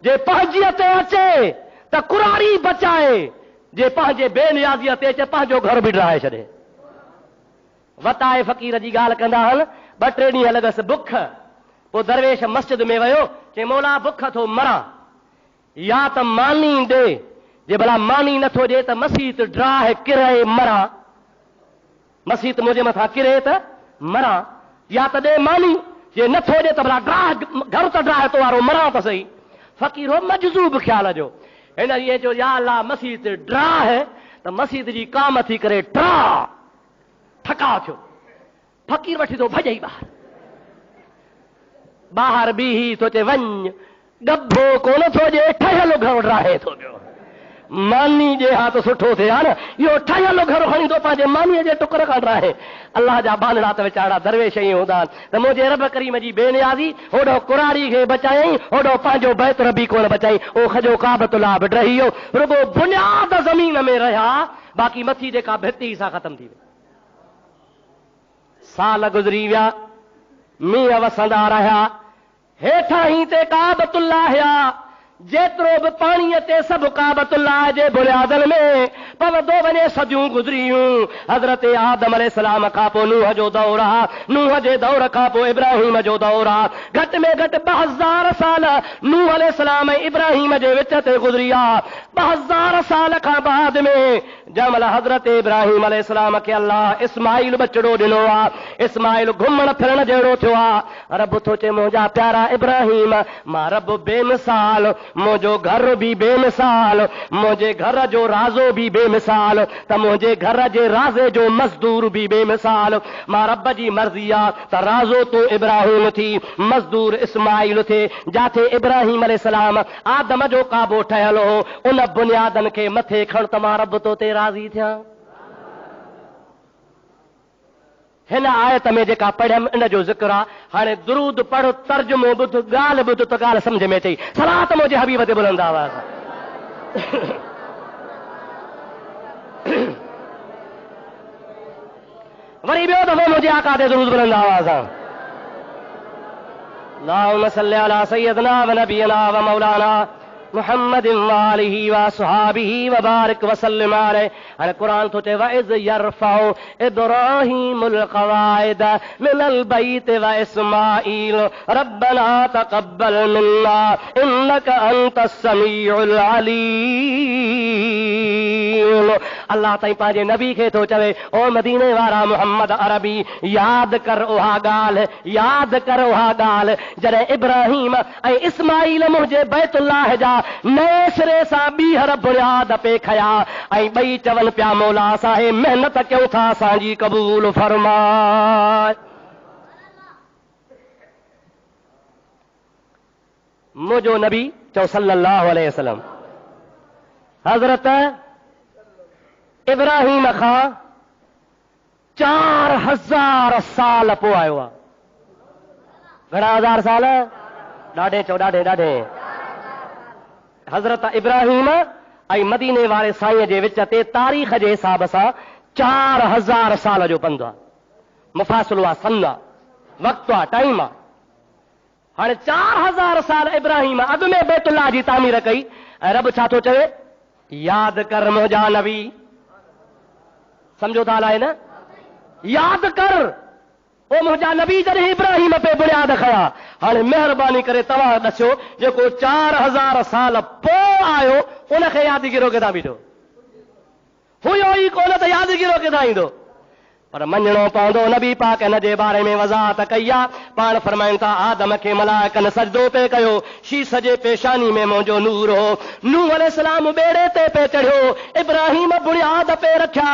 जे पंहिंजीअ ते अचे त कुराड़ी बचाए जे पंहिंजे बेनियाज़ीअ ते अचे पंहिंजो घर बि ड्राहे छॾे वताए फ़क़ीर जी ॻाल्हि कंदा आहिनि 2-3 ॾींहं लॻसि बुख पोइ दरवेश मस्जिद में वियो चई मौला बुख थो मरां या त मानी ॾे जे भला मानी नथो ॾे त मसीत ड्राहे किरे मरां मसीत मुंहिंजे मथां किरे त मरां या त ॾे मानी जे नथो ॾे त भला ड्राह घर त ड्राहे तो वारो मरां त सही फ़क़ीर हो मजज़ूब ख़्याल जो हिन इएं चयो या अल्लाह मसीत ड्राह त मसीत जी काम थी करे ट्रा ठका थियो फ़क़ीर वठी थो भॼई ॿाहिरि बीही सोचे वञ ॾबो कोन थो ॾे ठहियल घर ड्राहे थो पियो मानी जे हा त सुठो थिए हा न इहो ठहियल घर खणी थो पंहिंजे मानीअ जे टुकर खां ड्राहे अल्लाह जा बानड़ा त वीचारा दरवेश ई हूंदा आहिनि त मुंहिंजे रब करीम जी बेनियाज़ी होॾो कुराड़ी खे बचायईं होॾो पंहिंजो बैत रबी कोन बचाई ओ खजो काबतुल्लाह बि रही वियो रुगो बुनियाद ज़मीन में रहिया बाक़ी मथी जेका भिती सां ख़तम थी वई साल गुज़री विया मींहं वसंदा रहिया हेठां ई ते काबतुल्लाह हुया जेतिरो बि पाणीअ ते सभु काबतुल्लाह जे बुनियादनि में पवंदो वञे सदियूं गुज़रियूं हज़रत आदम अलैहिस्सलाम खां पोइ नूह जो दौर आहे नूह जे दौर खां पोइ इब्राहिम जो दौर आहे घटि में घटि 2000 साल नूह अलैहिस्सलाम ऐं इब्राहिम जे विच ते गुज़री आहे 2000 साल खां बाद में जंहिंमहिल हज़रत इब्राहिम अलैहिस्सलाम खे अल्लाह इस्माइल बचड़ो ॾिनो आहे इस्माइल घुमण फिरण जहिड़ो थियो आहे रब थो चए मुंहिंजा प्यारा इब्राहिम मां रब बेमिसाल मुंहिंजो घर बि बेमिसाल मुंहिंजे घर जो राज़ो बि बेमिसाल त मुंहिंजे घर जे राज़े जो मज़दूर बि बेमिसाल मां रब जी मर्ज़ी आहे त राज़ो तूं इब्राहिम थी मज़दूर इस्माइल थिए जाथे इब्राहिम अलैहिस्सलाम आदम जो काबो ठहियल हो उन बुनियादनि खे मथे खण त मां रब तो ते राज़ी थियां हिन आयत में जेका पढ़ियमि इन जो ज़िक्र आहे हाणे दुरूद पढ़ तर्जुमो ॿुध ॻाल्हि ॿुध त ॻाल्हि सम्झ में अचई सलात मुंहिंजे हबीब ते बुलंद आवाज़ वरी ॿियो दफ़ो मुंहिंजे आका ते दुरूद बुलंद आवाज़ आहे अल्लाहुम्मा सल्लि अला सय्यदना व नबियना व मौलाना मुहम्मद वालिही व सहाबिही व बारिक वसल्लम अलैहि हाणे क़ुरान थो चए वइज़ यरफ़उ इब्राहीमुल क़वाइद मिनल बैत व इस्माईल रब्बना तक़ब्बल मिन्ना इन्नका अंतस समीउल अलीम अल्लाह ताईं पंहिंजे नबी खे थो चवे ओ मदीने वारा मुहम्मद अरबी यादि कर उहा ॻाल्हि जॾहिं इब्राहीम ऐं इस्माईल मुंहिंजे बैतुल्लाह जा नए सिरे सां ॿीहर बुनियाद पे खया ऐं ॿई चवनि पिया मौला असां महिनत कयूं था असांजी क़बूल फरमाए मुंहिंजो नबी चओ सल्लल्लाहु अलैहि वसल्लम हज़रत इब्राहीम खां 4000 साल पोइ आयो आहे। घणा हज़ार साल? ॾाढे चओ, ॾाढे ॾाढे। हज़रत इब्राहिम ऐं मदीने वारे साईं जे विच ते तारीख़ जे हिसाब सां 4000 साल जो पंधु आहे, मुफ़ासिलो आहे, सन आहे, वक़्तु आहे, टाइम आहे। हाणे 4000 साल इब्राहिम अॻु में बैतुल्लाह जी तामीर कई ऐं रब छा थो चवे? यादि कर मुंहिंजा नबी। सम्झो था अलाए न? यादि कर ओ मुंहिंजा नबी जॾहिं इब्राहिम पे बुनियाद खया। हाणे महिरबानी करे तव्हां ॾसो जेको 4000 साल पोइ आयो उनखे यादगिरो किथां बीठो? हुयो ई कोन त यादगिरो किथां ईंदो? पर मञणो पवंदो। नबी पाक हिन जे बारे में वज़ाहत कई आहे। पाण फरमाइनि था आदम खे मलाइकनि सजदो पे कयो, शीश जे पेशानी में मुंहिंजो नूर हो। नूह अलैहिस्सलाम ॿेड़े ते पे चढ़ियो, इब्राहिम बुनियाद पे रखिया।